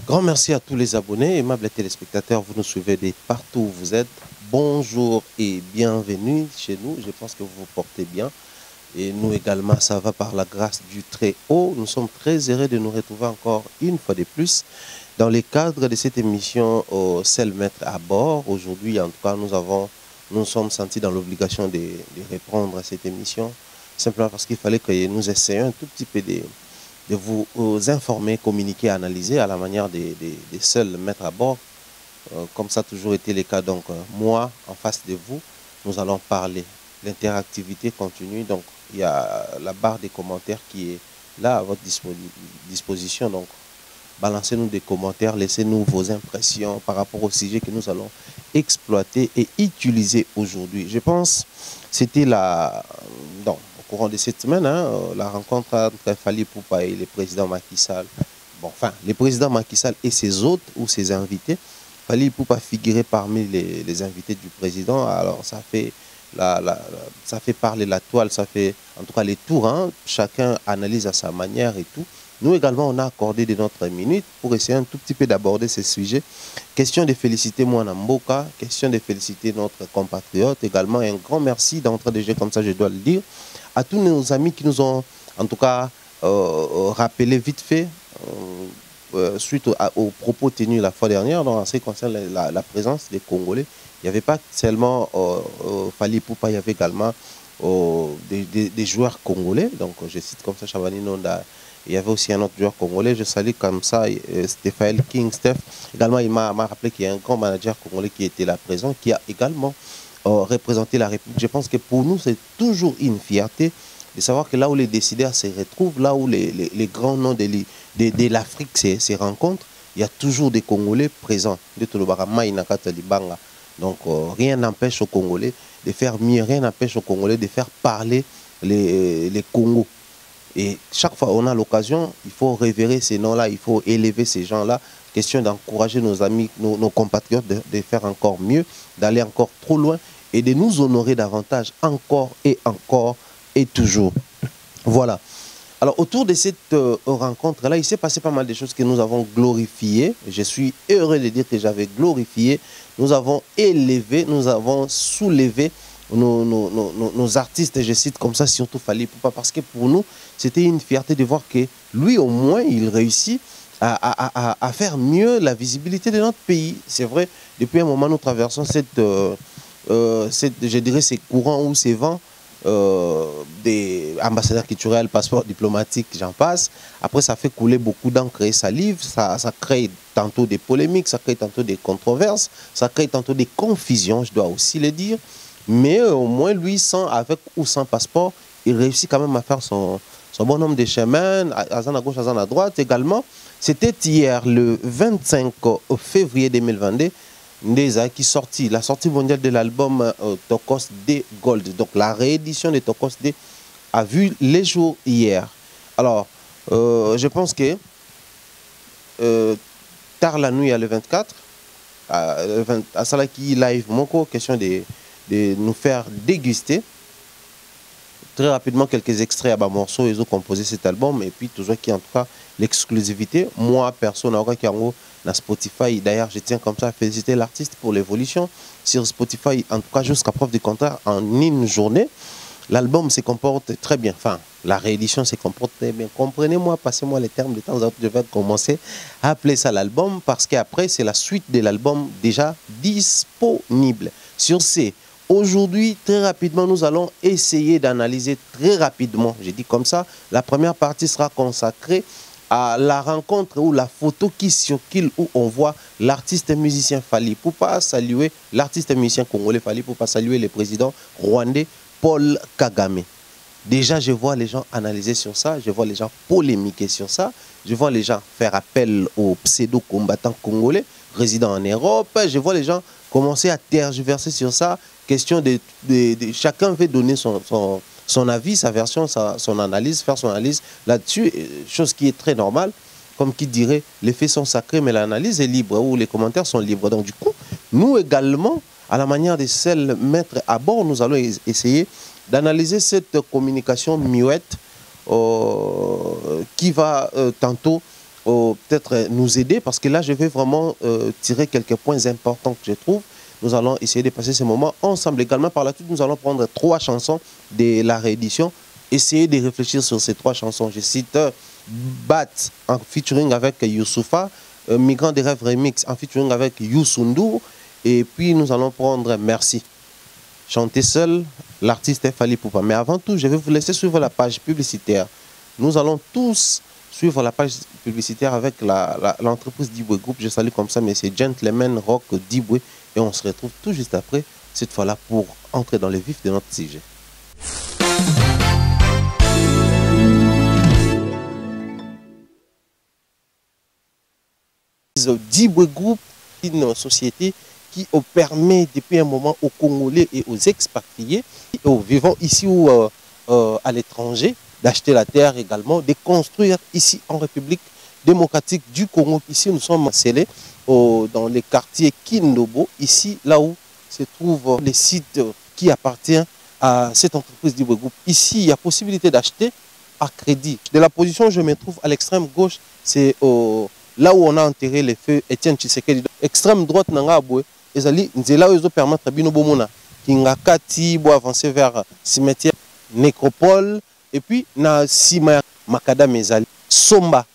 Grand merci à tous les abonnés, aimables téléspectateurs, vous nous suivez de partout où vous êtes. Bonjour et bienvenue chez nous. Je pense que vous vous portez bien. Et nous également, ça va par la grâce du Très-Haut. Nous sommes très heureux de nous retrouver encore une fois de plus dans le cadre de cette émission au Seul Maître à bord. Aujourd'hui, en tout cas, nous sommes sentis dans l'obligation de répondre à cette émission, simplement parce qu'il fallait que nous essayions un tout petit peu de vous informer, communiquer, analyser à la manière des seuls maîtres à bord. Comme ça a toujours été le cas. Donc, moi, en face de vous, nous allons parler. L'interactivité continue. Donc, il y a la barre des commentaires qui est là à votre disposition. Donc, balancez-nous des commentaires, laissez-nous vos impressions par rapport au sujet que nous allons exploiter et utiliser aujourd'hui. Je pense que c'était au courant de cette semaine, la rencontre entre Fally Ipupa et le président Macky Sall. Bon, enfin, le président Macky Sall et ses hôtes ou ses invités. Fally Ipupa figurer parmi les invités du président. Alors, ça fait parler la toile, ça fait en tout cas les tours. Hein. Chacun analyse à sa manière et tout. Nous également, on a accordé de notre minute pour essayer un tout petit peu d'aborder ces sujets. Question de féliciter Mwana Mboka, question de féliciter notre compatriote. Également, un grand merci d'entrer de jeu, comme ça je dois le dire, à tous nos amis qui nous ont en tout cas rappelé vite fait, suite aux propos tenus la fois dernière, en ce qui concerne la présence des Congolais. Il n'y avait pas seulement Fally Ipupa, il y avait également des joueurs congolais. Donc, je cite comme ça Chabani Nonda. Il y avait aussi un autre joueur congolais. Je salue comme ça Stéphane King, Steph. Également, il m'a rappelé qu'il y a un grand manager congolais qui était là présent, qui a également représenté la République. Je pense que pour nous, c'est toujours une fierté de savoir que là où les décideurs se retrouvent, là où les grands noms de l'Afrique se rencontrent, il y a toujours des Congolais présents. Donc, rien n'empêche aux Congolais de faire mieux, rien n'empêche aux Congolais de faire parler les Congos. Et chaque fois on a l'occasion, il faut révérer ces noms-là, il faut élever ces gens-là. Question d'encourager nos amis, nos compatriotes de faire encore mieux, d'aller encore trop loin et de nous honorer davantage encore et toujours. Voilà. Alors, autour de cette rencontre-là, il s'est passé pas mal de choses que nous avons glorifiées. Je suis heureux de dire que j'avais glorifié. Nous avons élevé, nous avons soulevé nos artistes, je cite comme ça, surtout Fally Ipupa, parce que pour nous, c'était une fierté de voir que lui, au moins, il réussit à faire mieux la visibilité de notre pays. C'est vrai, depuis un moment, nous traversons je dirais, ces courants ou ces vents des ambassadeurs culturels, passeports diplomatiques, j'en passe. Après, ça fait couler beaucoup d'encre et salive. Ça crée tantôt des polémiques, ça crée tantôt des controverses, ça crée tantôt des confusions, je dois aussi le dire. Mais au moins, lui, avec ou sans passeport, il réussit quand même à faire son bonhomme de chemin, à gauche, à droite également. C'était hier, le 25 février 2022. Ndeza qui sortit, la sortie mondiale de l'album Tokos D Gold. Donc la réédition de Tokos D a vu les jours hier. Alors, je pense que tard la nuit, à le 24, à Salaki Live Moko, question de nous faire déguster très rapidement quelques extraits à bas morceaux. Ils ont composé cet album et puis toujours qui en tout cas l'exclusivité. Moi, personne n'a na Spotify. D'ailleurs, je tiens comme ça à féliciter l'artiste pour l'évolution sur Spotify, en tout cas jusqu'à preuve du contraire, en une journée. L'album se comporte très bien. Enfin, la réédition se comporte très bien. Comprenez-moi, passez-moi les termes de temps en temps. Je vais commencer à appeler ça l'album parce qu'après, c'est la suite de l'album déjà disponible. Sur ces aujourd'hui, très rapidement, nous allons essayer d'analyser très rapidement, j'ai dit comme ça, la première partie sera consacrée à la rencontre ou la photo qui circule où on voit l'artiste musicien Fally Ipupa saluer l'artiste musicien congolais Fally Ipupa saluer le président rwandais Paul Kagame. Déjà, je vois les gens analyser sur ça, je vois les gens polémiquer sur ça, je vois les gens faire appel aux pseudo-combattants congolais résidant en Europe, je vois les gens commencer à tergiverser sur ça. Question de chacun veut donner son avis, sa version, son analyse, faire son analyse là-dessus, chose qui est très normale. Comme qui dirait, les faits sont sacrés, mais l'analyse est libre, ou les commentaires sont libres. Donc du coup, nous également, à la manière des seuls maîtres à bord, nous allons essayer d'analyser cette communication muette qui va tantôt peut-être nous aider, parce que là, je vais vraiment tirer quelques points importants que je trouve. Nous allons essayer de passer ce moment ensemble également. Par la suite, nous allons prendre 3 chansons de la réédition, essayer de réfléchir sur ces 3 chansons. Je cite Bat en featuring avec Youssoufa, Migrant des rêves remix en featuring avec Youssou N'Dour, et puis nous allons prendre Merci, chanter seul, l'artiste est Fally Ipupa. Mais avant tout, je vais vous laisser suivre la page publicitaire. Nous allons tous suivre la page publicitaire avec l'entreprise Diboué Group. Je salue comme ça, mais c'est Gentleman Rock Diboué. Et on se retrouve tout juste après, cette fois-là, pour entrer dans le vif de notre sujet. Diboué Group, une société qui permet depuis un moment aux Congolais et aux expatriés, aux vivants ici ou à l'étranger, d'acheter la terre également, de construire ici en République démocratique du Congo. Ici, nous sommes scellés dans les quartiers Kindobo, ici, là où se trouve les sites qui appartiennent à cette entreprise Diboué Group. Ici, il y a possibilité d'acheter à crédit. De la position où je me trouve à l'extrême gauche, c'est là où on a enterré les feux Étienne Tshisekedi. Extrême droite, Nangaboué, c'est là où ils ont permis à Bino Bomona, Kingakati, pour avancer vers cimetière Nécropole, et puis, na Sima Makadam Ezali, Somba,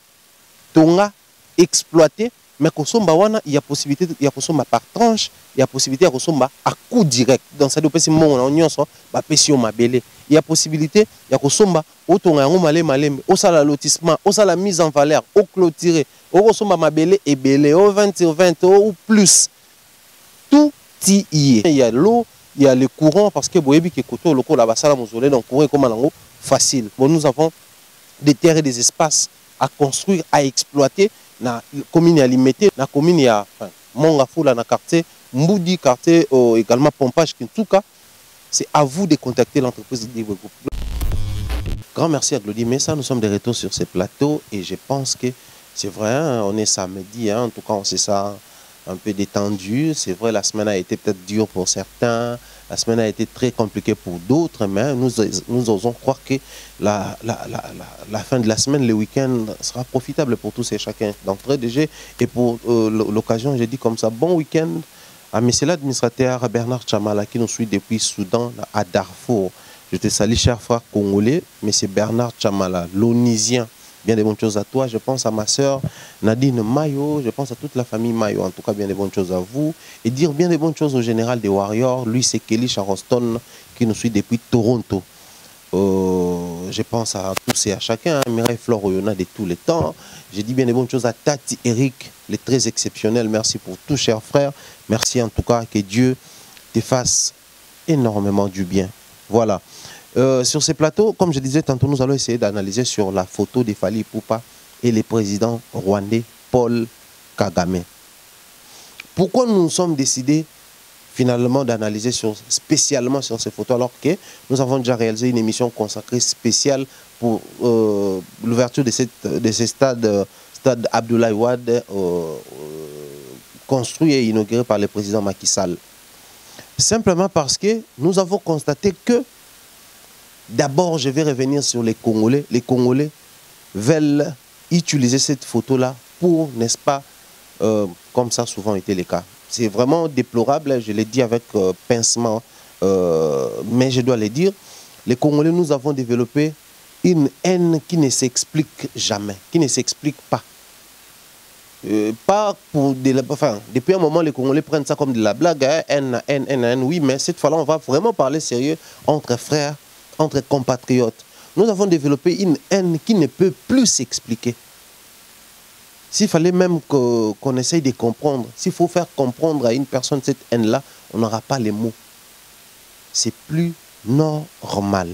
Tonga, exploité, mais que Somba wana, il y a possibilité, il y a Somba par tranche, il y a possibilité de Somba à coup direct. Dans cette opération, on il y a possibilité, il y a Somba, au Tonga, au Malé, au sala lotissement, au sala mise en valeur, au clôturé, au Somba Mabélé et Bélé, au 20, ou plus. Tout y est. Il y a l'eau, il y a le courant, parce que Boyebi qui est côté, le cours, la bassala, mozolé, donc courant, comme en facile. Bon, nous avons des terres et des espaces à construire, à exploiter. Na commune à limiter, na commune à Mongafula, na quartier Mboudi, quartier également Pompage, Kintuka. C'est à vous de contacter l'entreprise Diboué Group. Grand merci à Glody Messa. Nous sommes de retour sur ces plateaux et je pense que c'est vrai, hein, on est samedi, hein, en tout cas on sait ça un peu détendu. C'est vrai, la semaine a été peut-être dure pour certains, la semaine a été très compliquée pour d'autres, mais nous osons croire que la fin de la semaine, le week-end, sera profitable pour tous et chacun d'entre eux déjà. Et pour l'occasion, j'ai dit comme ça, bon week-end à monsieur l'administrateur Bernard Chamala qui nous suit depuis Soudan à Darfour. Je te salue, cher frère congolais, monsieur Bernard Chamala, l'Onisien. Bien des bonnes choses à toi. Je pense à ma soeur Nadine Mayo. Je pense à toute la famille Mayo. En tout cas, bien des bonnes choses à vous. Et dire bien des bonnes choses au général des Warriors. Lui, c'est Kelly Charleston qui nous suit depuis Toronto. Je pense à tous et à chacun. Mireille Flore Oyona de tous les temps. J'ai dit bien des bonnes choses à Tati Eric, les très exceptionnels. Merci pour tout, cher frère. Merci en tout cas. Que Dieu te fasse énormément du bien. Voilà. Sur ces plateaux, comme je disais tantôt, nous allons essayer d'analyser sur la photo de Fally Ipupa et le président rwandais Paul Kagame. Pourquoi nous nous sommes décidés finalement d'analyser spécialement sur ces photos alors que nous avons déjà réalisé une émission consacrée spéciale pour l'ouverture de ces stades Abdoulaye Wade construit et inauguré par le président Macky Sall. Simplement parce que nous avons constaté que d'abord, je vais revenir sur les Congolais. Les Congolais veulent utiliser cette photo-là pour, n'est-ce pas, comme ça a souvent été le cas. C'est vraiment déplorable, je l'ai dit avec pincement, mais je dois le dire. Les Congolais, nous avons développé une haine qui ne s'explique jamais, qui ne s'explique pas. Pas pour depuis un moment, les Congolais prennent ça comme de la blague, hein, haine, oui, mais cette fois-là, on va vraiment parler sérieux entre frères, entre compatriotes. Nous avons développé une haine qui ne peut plus s'expliquer. S'il fallait même qu'on essaye de comprendre, s'il faut faire comprendre à une personne cette haine-là, on n'aura pas les mots. C'est plus normal.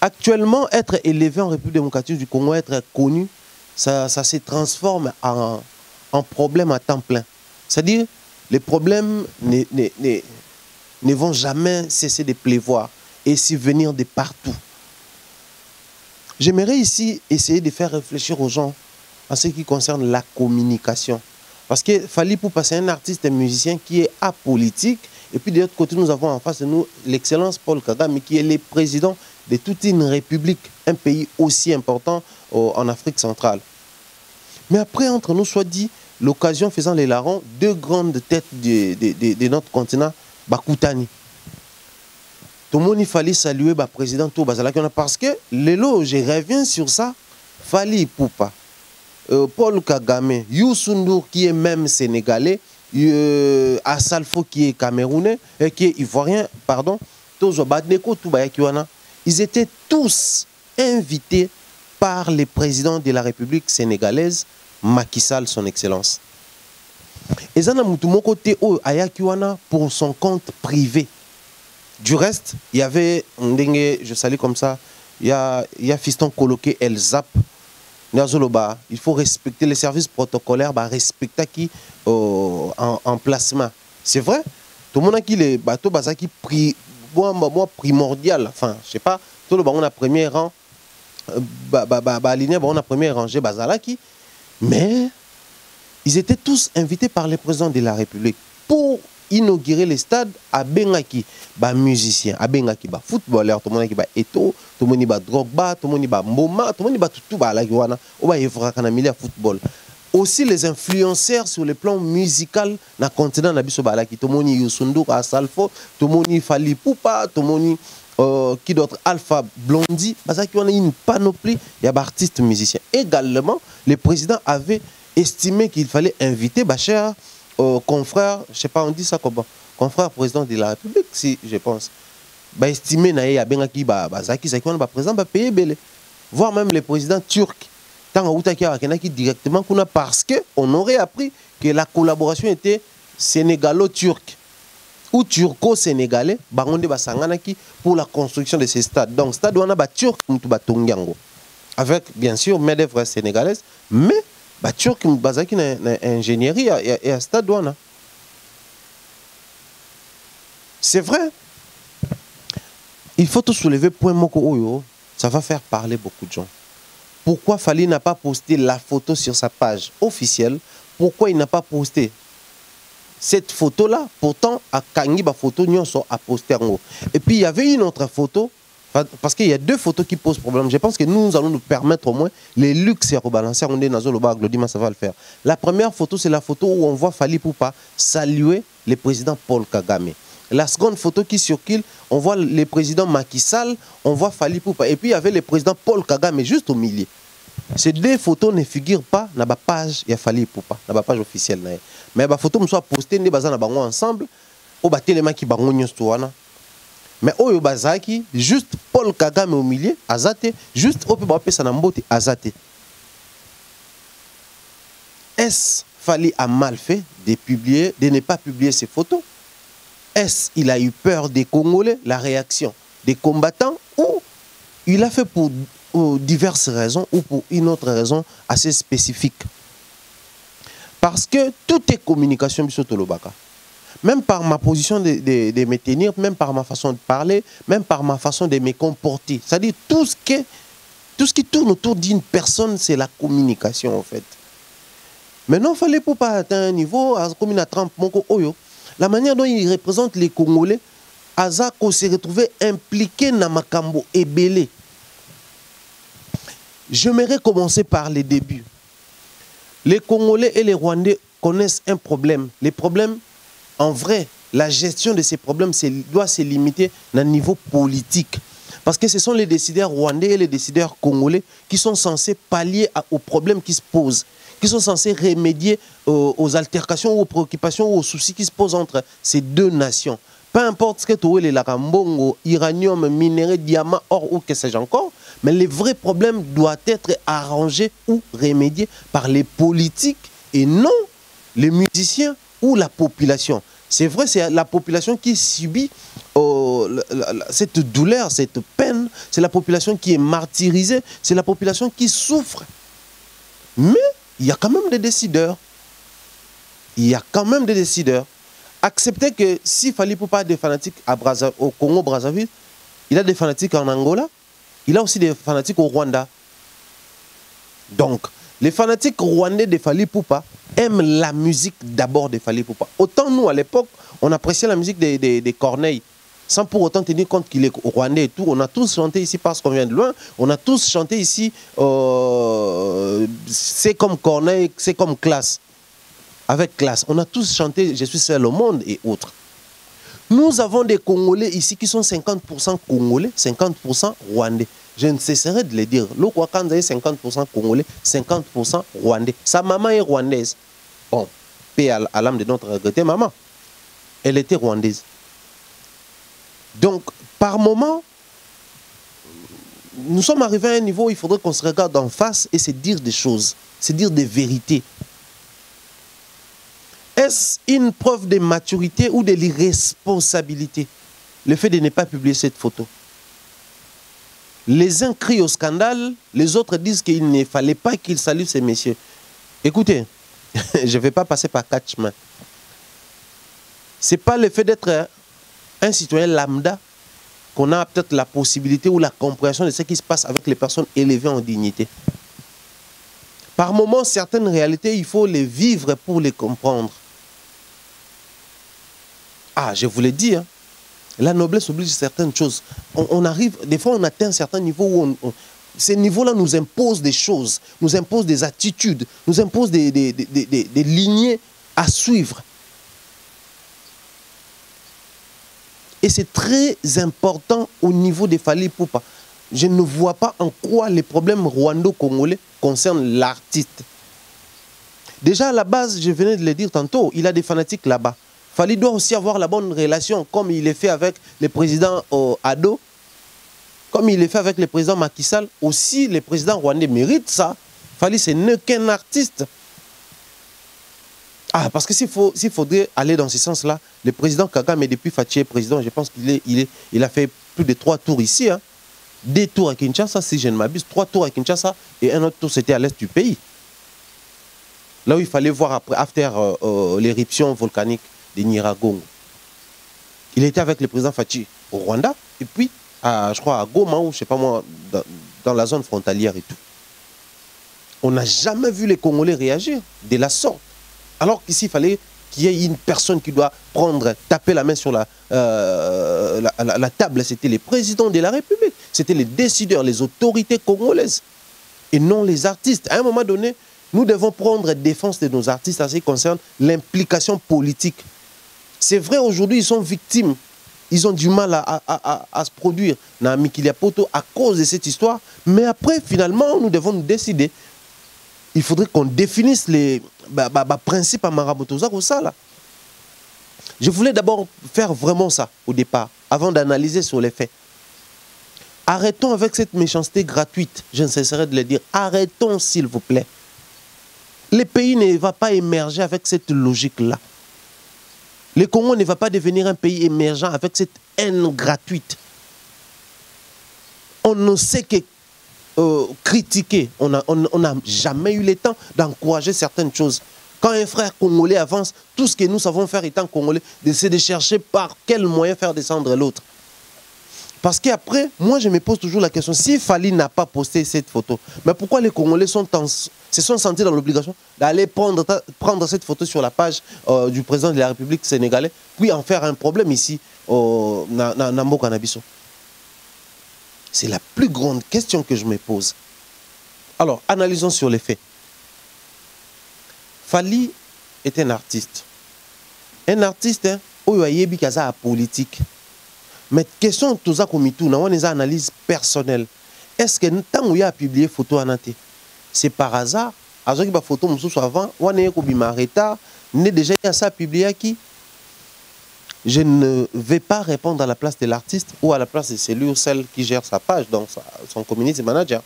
Actuellement, être élevé en République démocratique du Congo, être connu, ça se transforme en problème à temps plein. C'est-à-dire, les problèmes ne vont jamais cesser de pleuvoir et venir de partout. J'aimerais ici essayer de faire réfléchir aux gens en ce qui concerne la communication. Parce que Fally Ipupa, c'est un artiste et musicien qui est apolitique. Et puis de l'autre côté, nous avons en face de nous l'excellence Paul Kagame, qui est le président de toute une république, un pays aussi important en Afrique centrale. Mais après, entre nous, soit dit, l'occasion faisant les larrons, deux grandes têtes de notre continent, Bakoutani. Tout le monde, il fallait saluer le président parce que, Lelo, je reviens sur ça, Fali Poupa, Paul Kagame, Youssou N'Dour qui est même sénégalais, Assalfo qui est camerounais, qui est ivoirien, pardon, ils étaient tous invités par le président de la République sénégalaise, Macky Sall, son excellence. Et ça, côté pour son compte privé. Du reste, il y avait, je salue comme ça, il y a Fiston Coloqué El Zap. Il faut respecter les services protocolaires, respecter qui en placement. C'est vrai, tout le monde a qui les bateaux qui primordial, enfin, je sais pas, tout le monde a premier rang, aligné, on a premier rangé, mais ils étaient tous invités par le président de la République pour inaugurer les stades à Bengaki, musiciens, à Bengaki, footballeurs, tout le monde qui Eto, tout le monde qui Drogba, tout le monde qui Mboma, tout le monde qui tout la Guana, football. Aussi les influenceurs sur le plan musical dans le continent Nabiso Balaki, tout le monde qui Youssou N'Dour, Assalfo, tout le monde qui Fali Poupa, tout le monde qui d'autres Alpha Blondy, parce qu'il y a une panoplie d'artistes musiciens. Également, le président avait estimé qu'il fallait inviter cher confrère, je ne sais pas, on dit ça comment, confrère président de la République, si je pense, estimé qu'il y a président payer belé, voire même le président turc, directement parce qu'on aurait appris que la collaboration était sénégalo-turque ou turco-sénégalais pour la construction de ces stades. Donc, stade on a turc avec bien sûr main d'œuvre sénégalaise, mais Turc qui est ingénierie et à stade douane. C'est vrai. Il faut tout soulever point moko oyo, ça va faire parler beaucoup de gens. Pourquoi Fali n'a pas posté la photo sur sa page officielle? Pourquoi il n'a pas posté cette photo-là? Pourtant, à Kangi, la photo, nous sommes à poster. Et puis, il y avait une autre photo. Parce qu'il y a deux photos qui posent problème. Je pense que nous allons nous permettre au moins les luxes et rebalancer. On est dans le bar, ça va le faire. La première photo, c'est la photo où on voit Fali Poupa saluer le président Paul Kagame. La seconde photo qui circule, on voit le président Macky Sall, on voit Fali Poupa. Et puis il y avait le président Paul Kagame juste au milieu. Ces deux photos ne figurent pas dans la page, il y a Fali Poupa, dans la page officielle. Mais la photo soit postée, nous sommes ensemble, au bâtiment qui est mais oyo bazaki juste Paul Kagame au milieu azate juste au peut sanambote azate. Est-ce Fali a mal fait de ne pas publier ces photos? Est-ce il a eu peur des Congolais, la réaction des combattants, ou il a fait pour diverses raisons ou pour une autre raison assez spécifique? Parce que tout est communication bisotolobaka. Même par ma position de me tenir, même par ma façon de parler, même par ma façon de me comporter. C'est-à-dire tout ce qui tourne autour d'une personne, c'est la communication en fait. Maintenant, il fallait pour pas atteindre un niveau, comme à Trump, la manière dont il représente les Congolais, Azako s'est retrouvé impliqué dans Makambo et Belé. J'aimerais commencer par les débuts. Les Congolais et les Rwandais connaissent un problème. Les problèmes, en vrai, la gestion de ces problèmes doit se limiter à un niveau politique. Parce que ce sont les décideurs rwandais et les décideurs congolais qui sont censés pallier aux problèmes qui se posent, qui sont censés remédier aux altercations, aux préoccupations, aux soucis qui se posent entre ces deux nations. Peu importe ce que tu veux, les Larambongo, uranium, minerai, diamant, or ou que sais-je encore, mais les vrais problèmes doivent être arrangés ou remédiés par les politiques et non les musiciens ou la population. C'est vrai, c'est la population qui subit cette douleur, cette peine. C'est la population qui est martyrisée. C'est la population qui souffre. Mais il y a quand même des décideurs. Il y a quand même des décideurs. Acceptez que s'il fallait pas des fanatiques au Congo-Brazzaville, il a des fanatiques en Angola, il a aussi des fanatiques au Rwanda. Donc, les fanatiques rwandais de Fali Poupa aiment la musique d'abord de Fali Poupa. Autant nous, à l'époque, on appréciait la musique des Corneilles. sans pour autant tenir compte qu'il est rwandais et tout. On a tous chanté ici parce qu'on vient de loin. On a tous chanté ici, c'est comme Corneille, c'est comme classe. Avec classe. On a tous chanté Je suis seul au monde et autres. Nous avons des Congolais ici qui sont 50% Congolais, 50% Rwandais. Je ne cesserai de le dire. Le Kwakanza est 50% Congolais, 50% Rwandais. Sa maman est rwandaise. Bon, paix à l'âme de notre regrettée maman. Elle était rwandaise. Donc, par moment, nous sommes arrivés à un niveau où il faudrait qu'on se regarde en face et se dire des choses, se dire des vérités. Est-ce une preuve de maturité ou de l'irresponsabilité, le fait de ne pas publier cette photo? Les uns crient au scandale, les autres disent qu'il ne fallait pas qu'ils saluent ces messieurs. Écoutez, je ne vais pas passer par quatre chemins. Ce n'est pas le fait d'être un citoyen lambda qu'on a peut-être la possibilité ou la compréhension de ce qui se passe avec les personnes élevées en dignité. Par moments, certaines réalités, il faut les vivre pour les comprendre. Ah, je vous l'ai dit, hein, la noblesse oblige certaines choses. On arrive, des fois on atteint un certain niveau où ces niveaux-là nous imposent des choses, nous imposent des attitudes, nous imposent des lignées à suivre. Et c'est très important au niveau des Fally Ipupa. Je ne vois pas en quoi les problèmes rwando-congolais concernent l'artiste. Déjà à la base, je venais de le dire tantôt, il a des fanatiques là-bas. Fally doit aussi avoir la bonne relation, comme il est fait avec le président Ado, comme il est fait avec le président Macky Sall. Aussi, le président rwandais mérite ça. Fally, ce n'est qu'un artiste. Ah, parce que s'il faudrait aller dans ce sens-là, le président Kagame, depuis Fachi est président, je pense qu'il a fait plus de 3 tours ici. Hein. 2 tours à Kinshasa, si je ne m'abuse, 3 tours à Kinshasa, et un autre tour, c'était à l'est du pays. Là où il fallait voir après, after l'éruption volcanique de Nyiragongo. Il était avec le président Fachi au Rwanda, et puis, je crois, à Goma, ou je ne sais pas moi, dans la zone frontalière et tout. On n'a jamais vu les Congolais réagir de la sorte. Alors qu'ici, il fallait qu'il y ait une personne qui doit taper la main sur la table. C'était les présidents de la République. C'était les décideurs, les autorités congolaises. Et non les artistes. À un moment donné, nous devons prendre défense de nos artistes en ce qui concerne l'implication politique. C'est vrai, aujourd'hui, ils sont victimes. Ils ont du mal à se produire dans Mikilia Poto à cause de cette histoire. Mais après, finalement, nous devons nous décider. Il faudrait qu'on définisse les principes à Marabotosa ou ça là. Je voulais d'abord faire vraiment ça au départ, avant d'analyser sur les faits. Arrêtons avec cette méchanceté gratuite, je ne cesserai de le dire. Arrêtons s'il vous plaît. Le pays ne va pas émerger avec cette logique-là. Le Congo ne va pas devenir un pays émergent avec cette haine gratuite. On ne sait que critiquer. On n'a jamais eu le temps d'encourager certaines choses. Quand un frère congolais avance, tout ce que nous savons faire étant congolais, c'est de chercher par quel moyen faire descendre l'autre. Parce qu'après, moi je me pose toujours la question, si Fally n'a pas posté cette photo, mais pourquoi les Congolais se sont sentis dans l'obligation d'aller prendre cette photo sur la page du président de la République sénégalaise, puis en faire un problème ici, au Nambo Canabiso? C'est la plus grande question que je me pose. Alors, analysons sur les faits. Fally est un artiste. Un artiste, qui politique. Mais question tout ça comme tout, on a une analyse personnelle. Est-ce que tant où il a publié photo en athée, c'est par hasard? Alors que photo avant, on est retard, n'est déjà ça publié à qui? Je ne vais pas répondre à la place de l'artiste ou à la place de celui ou celle qui gère sa page, donc son community manager.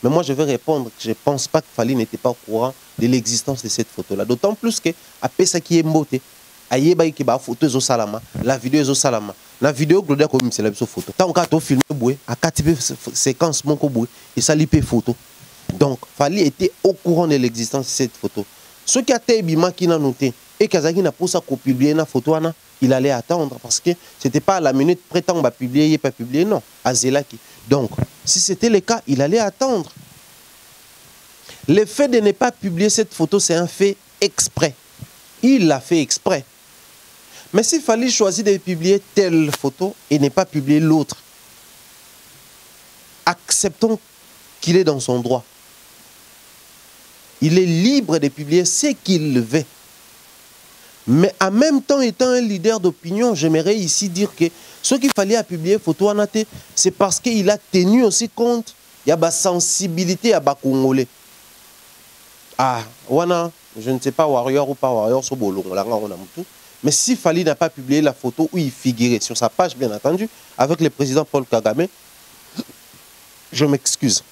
Mais moi, je vais répondre que je ne pense pas que Fally n'était pas au courant de l'existence de cette photo-là. D'autant plus que, après ça qui est mboté, photo la vidéo est salama. La vidéo, c'est la photo. Tant qu'on a filmé, à 4 séquences, et ça lipe photo. Donc, Fally était au courant de l'existence de cette photo. Ce qui a été bima qui n'a noté, et Kazaki n'a pas publié une photo, il allait attendre parce que ce n'était pas à la minute prétend va publier, il n'est pas publié, non. À Zelaki. Donc, si c'était le cas, il allait attendre. Le fait de ne pas publier cette photo, c'est un fait exprès. Il l'a fait exprès. Mais s'il fallait choisir de publier telle photo et ne pas publier l'autre, acceptons qu'il est dans son droit. Il est libre de publier ce qu'il veut. Mais en même temps, étant un leader d'opinion, j'aimerais ici dire que ce qu'il fallait publier photo en athée, c'est parce qu'il a tenu aussi compte, il y a la sensibilité à la Congolais. Ah, wana, je ne sais pas warrior ou pas warrior, mais s'il fallait n'a pas publié la photo où il figurait sur sa page, bien entendu, avec le président Paul Kagame, je m'excuse.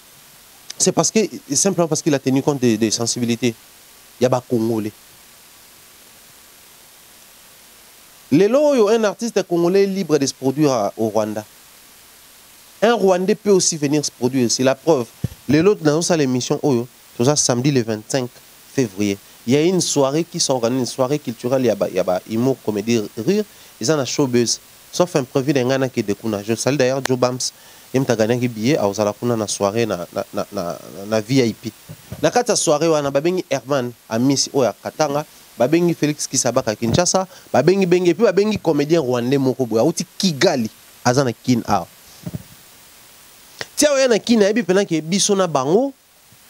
C'est parce que, simplement parce qu'il a tenu compte des sensibilités. Il y a des Congolais. Lelo, un artiste congolais libre de se produire au Rwanda. Un Rwandais peut aussi venir se produire. C'est la preuve. Lelo, dans sa émission, tout ça, samedi le 25 février. Il y a une soirée qui s'organise, une soirée culturelle. Il y a humour, comédie, rire. Ils ont un showbiz. Sauf un prévu d'un gars qui découvre. Je salue d'ailleurs Joe Bams. Il m'a gagné un billet à la soirée na VIP. Dans cette soirée, on a babengi Herman à Miss Oya Katanga, babengi Félix Kisabaka Kinshasa, babengi bengi puis babengi comédien rwandais moko boya uti Kigali azana kin a. Tia oya na kin na bi pendant que biso na bango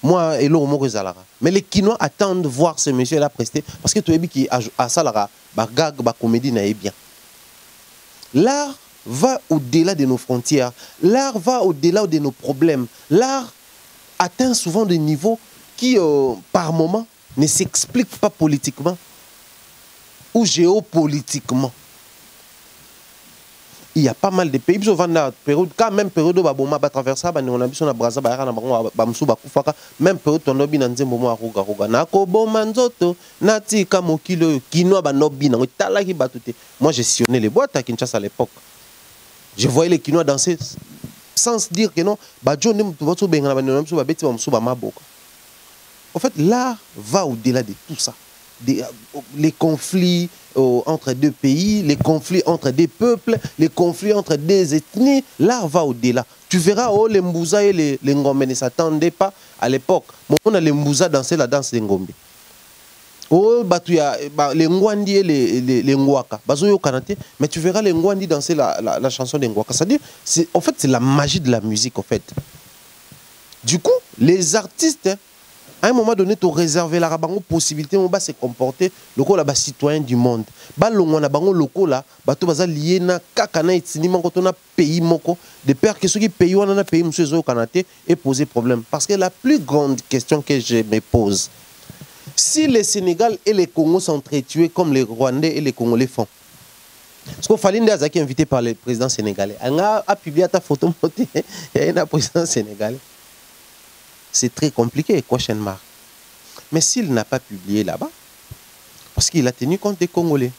moi elo moko zalara. Mais les Kinois attendent de voir ce monsieur là prester parce que tu ebi qui a salara ba gag ba comédie na bien. L'art va au-delà de nos frontières. L'art va au-delà de nos problèmes. L'art atteint souvent des niveaux qui, par moment, ne s'expliquent pas politiquement ou géopolitiquement. Il y a pas mal de pays, quand même période où on a traversé, on a vu sur Brazza, même période on a vu dans Zembo Aruga Ruga, Nakobo Manzoto, Nati Kamokilo, Kino Banobi, moi j'ai sillonné les boîtes à Kinshasa à l'époque. Je voyais les Kinois danser sans dire que non. En fait, l'art va au-delà de tout ça. Les conflits entre deux pays, les conflits entre des peuples, les conflits entre des ethnies, l'art va au-delà. Tu verras, oh, les Mbouza et les Ngombe ne s'attendaient pas à l'époque. On a les Mbouza danser la danse des Ngombe. Oh, les Ngwandi et les Ngwaka. Mais tu verras les Ngwandi danser la chanson des Ngwaka. C'est-à-dire, en fait, c'est la magie de la musique, en fait. Du coup, les artistes, à un moment donné, tu réservé la possibilité de se comporter le citoyen du monde. De peur que ceux qui payent un pays et poser problème. Parce que la plus grande question que je me pose, si le Sénégal et les Congos sont tués comme les Rwandais et les Congolais font, parce qu'il fallait être invité par le président sénégalais. Il a publié ta photo, il y a un président sénégalais. C'est très compliqué, question marque. Mais s'il n'a pas publié là-bas, parce qu'il a tenu compte des Congolais,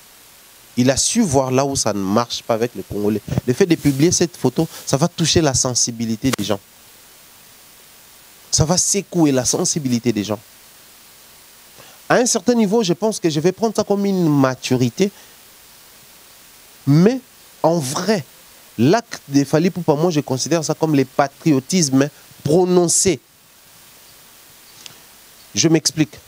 il a su voir là où ça ne marche pas avec les Congolais. Le fait de publier cette photo, ça va toucher la sensibilité des gens. Ça va secouer la sensibilité des gens. À un certain niveau, je pense que je vais prendre ça comme une maturité. Mais en vrai, l'acte de Fally Ipupa, moi je considère ça comme le patriotisme prononcé. Je m'explique.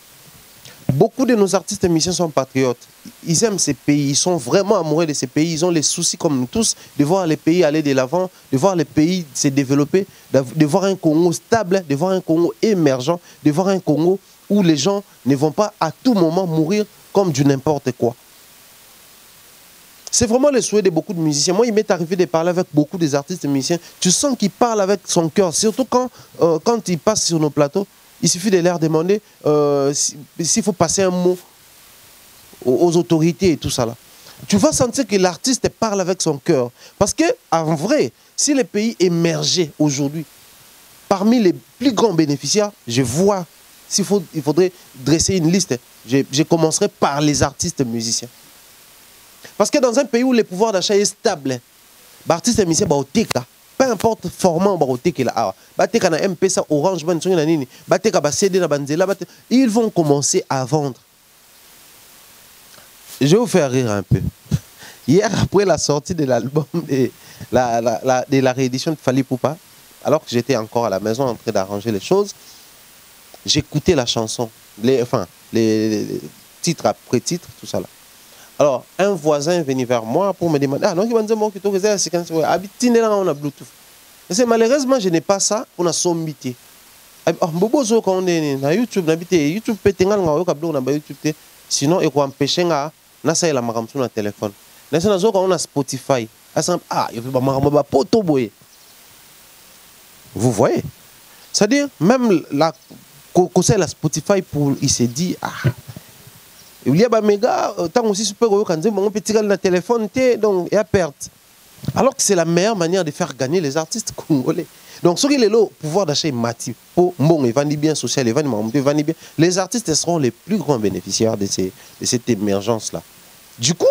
Beaucoup de nos artistes et musiciens sont patriotes. Ils aiment ces pays, ils sont vraiment amoureux de ces pays. Ils ont les soucis comme nous tous de voir les pays aller de l'avant, de voir les pays se développer, de voir un Congo stable, de voir un Congo émergent, de voir un Congo où les gens ne vont pas à tout moment mourir comme du n'importe quoi. C'est vraiment le souhait de beaucoup de musiciens. Moi, il m'est arrivé de parler avec beaucoup des artistes et musiciens. Tu sens qu'ils parlent avec son cœur, surtout quand ils passent sur nos plateaux. Il suffit de leur demander s'il faut passer un mot aux autorités et tout ça là. Tu vas sentir que l'artiste parle avec son cœur. Parce que, en vrai, si les pays émergeaient aujourd'hui, parmi les plus grands bénéficiaires, je vois, il faudrait dresser une liste, je commencerai par les artistes musiciens. Parce que dans un pays où le pouvoir d'achat est stable, l'artiste musicien va au TK. Peu importe format, Orange, ils vont commencer à vendre. Je vais vous faire rire un peu. Hier, après la sortie de l'album de la réédition de Fally Ipupa, alors que j'étais encore à la maison en train d'arranger les choses, j'écoutais la chanson, les titres après titres, tout ça là. Alors, un voisin est venu vers moi pour me demander, ah non, il m'a dit, que tu as séquence, on a Bluetooth. Et malheureusement, je n'ai pas ça pour la sommité. Bobo quand on est na YouTube, na YouTube peut tenir na YouTube, sinon il faut empêcher na ça la maram sur le téléphone. Là c'est na on a Spotify. Ah, il faut pas poto boy. Vous voyez? C'est-à-dire même la conseil la Spotify pour il s'est dit ah il y a ba méga tant aussi super quand on peut tirer le téléphone donc il y a perte. Alors que c'est la meilleure manière de faire gagner les artistes congolais. Donc, ce qui est le pouvoir d'achat est massif. Pour bon, il va bien social, il va bien. Les artistes seront les plus grands bénéficiaires de cette émergence-là. Du coup,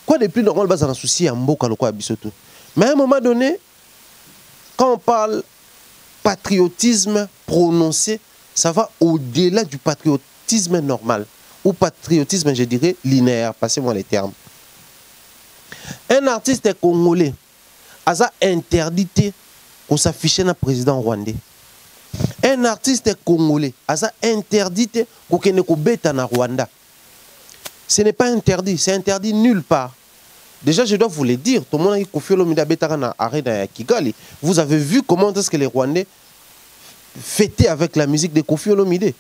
quoi de plus normal, dans un souci à Mboka, le quoi, tout. Mais à un moment donné, quand on parle patriotisme prononcé, ça va au-delà du patriotisme normal. Ou patriotisme, je dirais, linéaire. Passez-moi les termes. Un artiste congolais a interdit qu'on s'affiche dans président rwandais. Un artiste congolais a interdit qu'on ne bête en Rwanda. Ce n'est pas interdit, c'est interdit nulle part. Déjà, je dois vous le dire, tout le monde a Kofi Olomide à arrêt Kigali. Vous avez vu comment est-ce que les Rwandais fêtaient avec la musique de Kofi Olomide.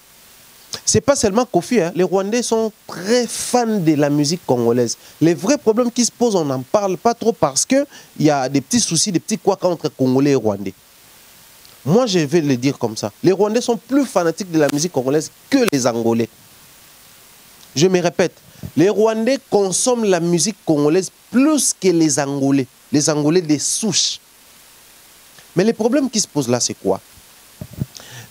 Ce n'est pas seulement Kofi, hein. Les Rwandais sont très fans de la musique congolaise. Les vrais problèmes qui se posent, on n'en parle pas trop parce qu'il y a des petits soucis, des petits couacs entre Congolais et Rwandais. Moi, je vais le dire comme ça. Les Rwandais sont plus fanatiques de la musique congolaise que les Angolais. Je me répète, les Rwandais consomment la musique congolaise plus que les Angolais. Les Angolais des souches. Mais les problèmes qui se posent là, c'est quoi?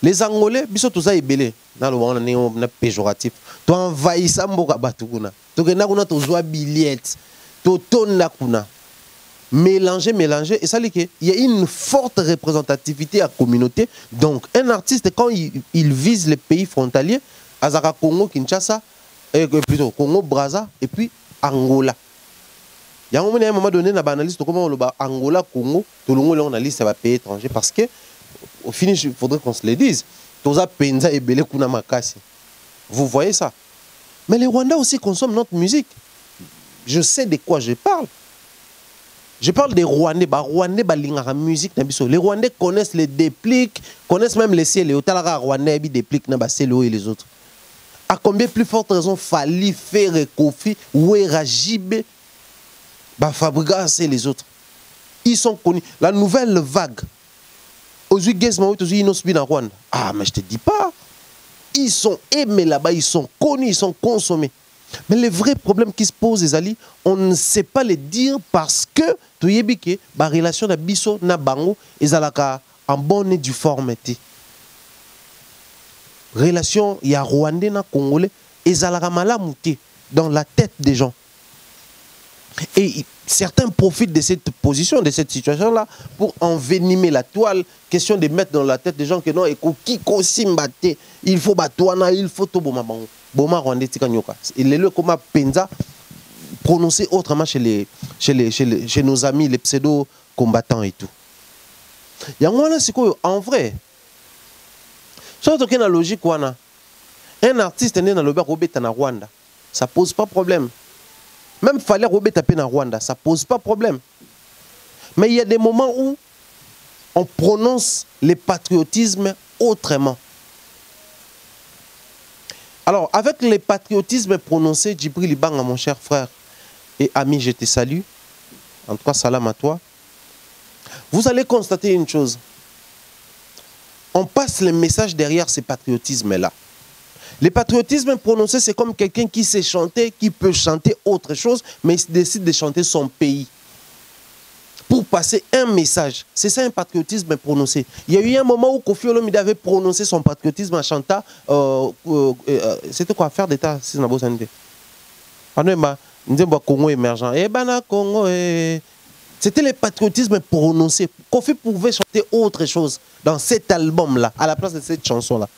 Les Angolais, biso toza ebele na lo na péjoratif. To envahissa mboka batukuna. To kena kuna to zwa billette. To tonna kuna. Mélanger et ça dit qu'il y a une forte représentativité à la communauté. Donc un artiste quand il vise les pays frontaliers, Azaka Congo Kinshasa et plutôt Congo Brazza et puis Angola. Il y a un moment donné na analyse comment on Angola Congo, tout le monde on a liste va pays étranger parce que au finish, il faudrait qu'on se le dise. Vous voyez ça? Mais les Rwandais aussi consomment notre musique. Je sais de quoi je parle. Je parle des Rwandais. La musique. Les Rwandais connaissent les dépliques, connaissent même les CLO. Les Rwandais dépliquent les CLO et les autres. À combien plus forte raison Fali, Ferre, Kofi, Ouera, Jibé, Fabrigas et les autres. Ils sont connus. La nouvelle vague. Ah, mais je te dis pas. Ils sont aimés là-bas, ils sont connus, ils sont consommés. Mais les vrais problèmes qui se posent, les alliés, on ne sait pas les dire parce que tu y es la relation de Bisso na Bango est en bonne et due forme. Relation, il y a Rwandais na Congolais et malamuté dans la tête des gens. Et certains profitent de cette position, de cette situation-là, pour envenimer la toile. Question de mettre dans la tête des gens que non, il faut batouana, il faut tout boma bango. Boma rwandais tikanyoka. Il est le comme penza prononcé autrement chez nos amis, les pseudo-combattants et tout. Il y a un c'est quoi en vrai. Surtout qu'il y a une logique, un artiste est né dans le Rwanda, ça ne pose pas de problème. Même fallait Robert taper en Rwanda, ça ne pose pas de problème. Mais il y a des moments où on prononce le patriotisme autrement. Alors, avec le patriotisme prononcé, Djibril Libanga, mon cher frère et ami, je te salue. En tout cas, salam à toi. Vous allez constater une chose. On passe le message derrière ce patriotisme-là. Le patriotisme prononcé, c'est comme quelqu'un qui sait chanter, qui peut chanter autre chose, mais il décide de chanter son pays. Pour passer un message. C'est ça un patriotisme prononcé. Il y a eu un moment où Kofi Olomide avait prononcé son patriotisme en chantant. C'était quoi? Faire d'État, si c'est une Congo émergent. C'était le patriotisme prononcé. Kofi pouvait chanter autre chose dans cet album-là, à la place de cette chanson-là.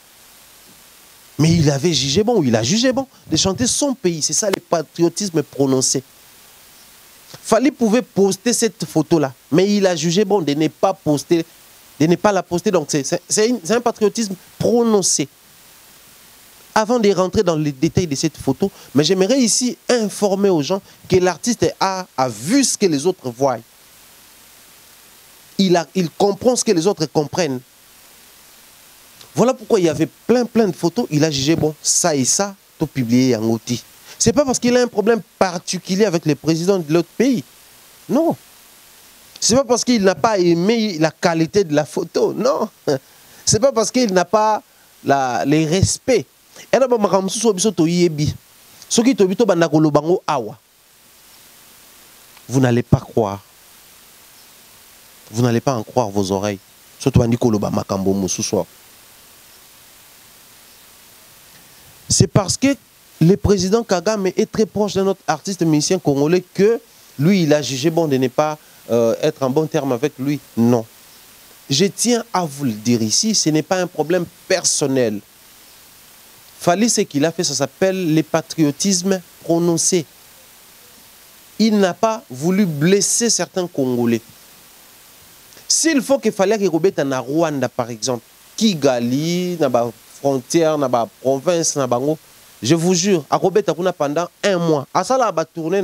Mais il avait jugé bon, il a jugé bon de chanter son pays. C'est ça le patriotisme prononcé. Fali pouvait poster cette photo-là, mais il a jugé bon de ne pas poster, de ne pas la poster. Donc c'est un patriotisme prononcé. avant de rentrer dans les détails de cette photo, mais j'aimerais ici informer aux gens que l'artiste a vu ce que les autres voient. Il comprend ce que les autres comprennent. Voilà pourquoi il y avait plein de photos. Il a jugé, bon, ça et ça, tout publié en outil. Ce n'est pas parce qu'il a un problème particulier avec les présidents de l'autre pays. Non. Ce n'est pas parce qu'il n'a pas aimé la qualité de la photo. Non. Ce n'est pas parce qu'il n'a pas les respects. Vous n'allez pas croire. Vous n'allez pas en croire vos oreilles. C'est parce que le président Kagame est très proche de notre artiste musicien congolais que lui, il a jugé bon de ne pas être en bon terme avec lui. Non. Je tiens à vous le dire ici, ce n'est pas un problème personnel. Fali, ce qu'il a fait, ça s'appelle le patriotisme prononcé. Il n'a pas voulu blesser certains Congolais. S'il faut qu'il fallait qu'il remette en Rwanda, par exemple, Kigali, dans la frontière, dans la province, je vous jure, à Robert pendant un mois. À ça, là, tourner,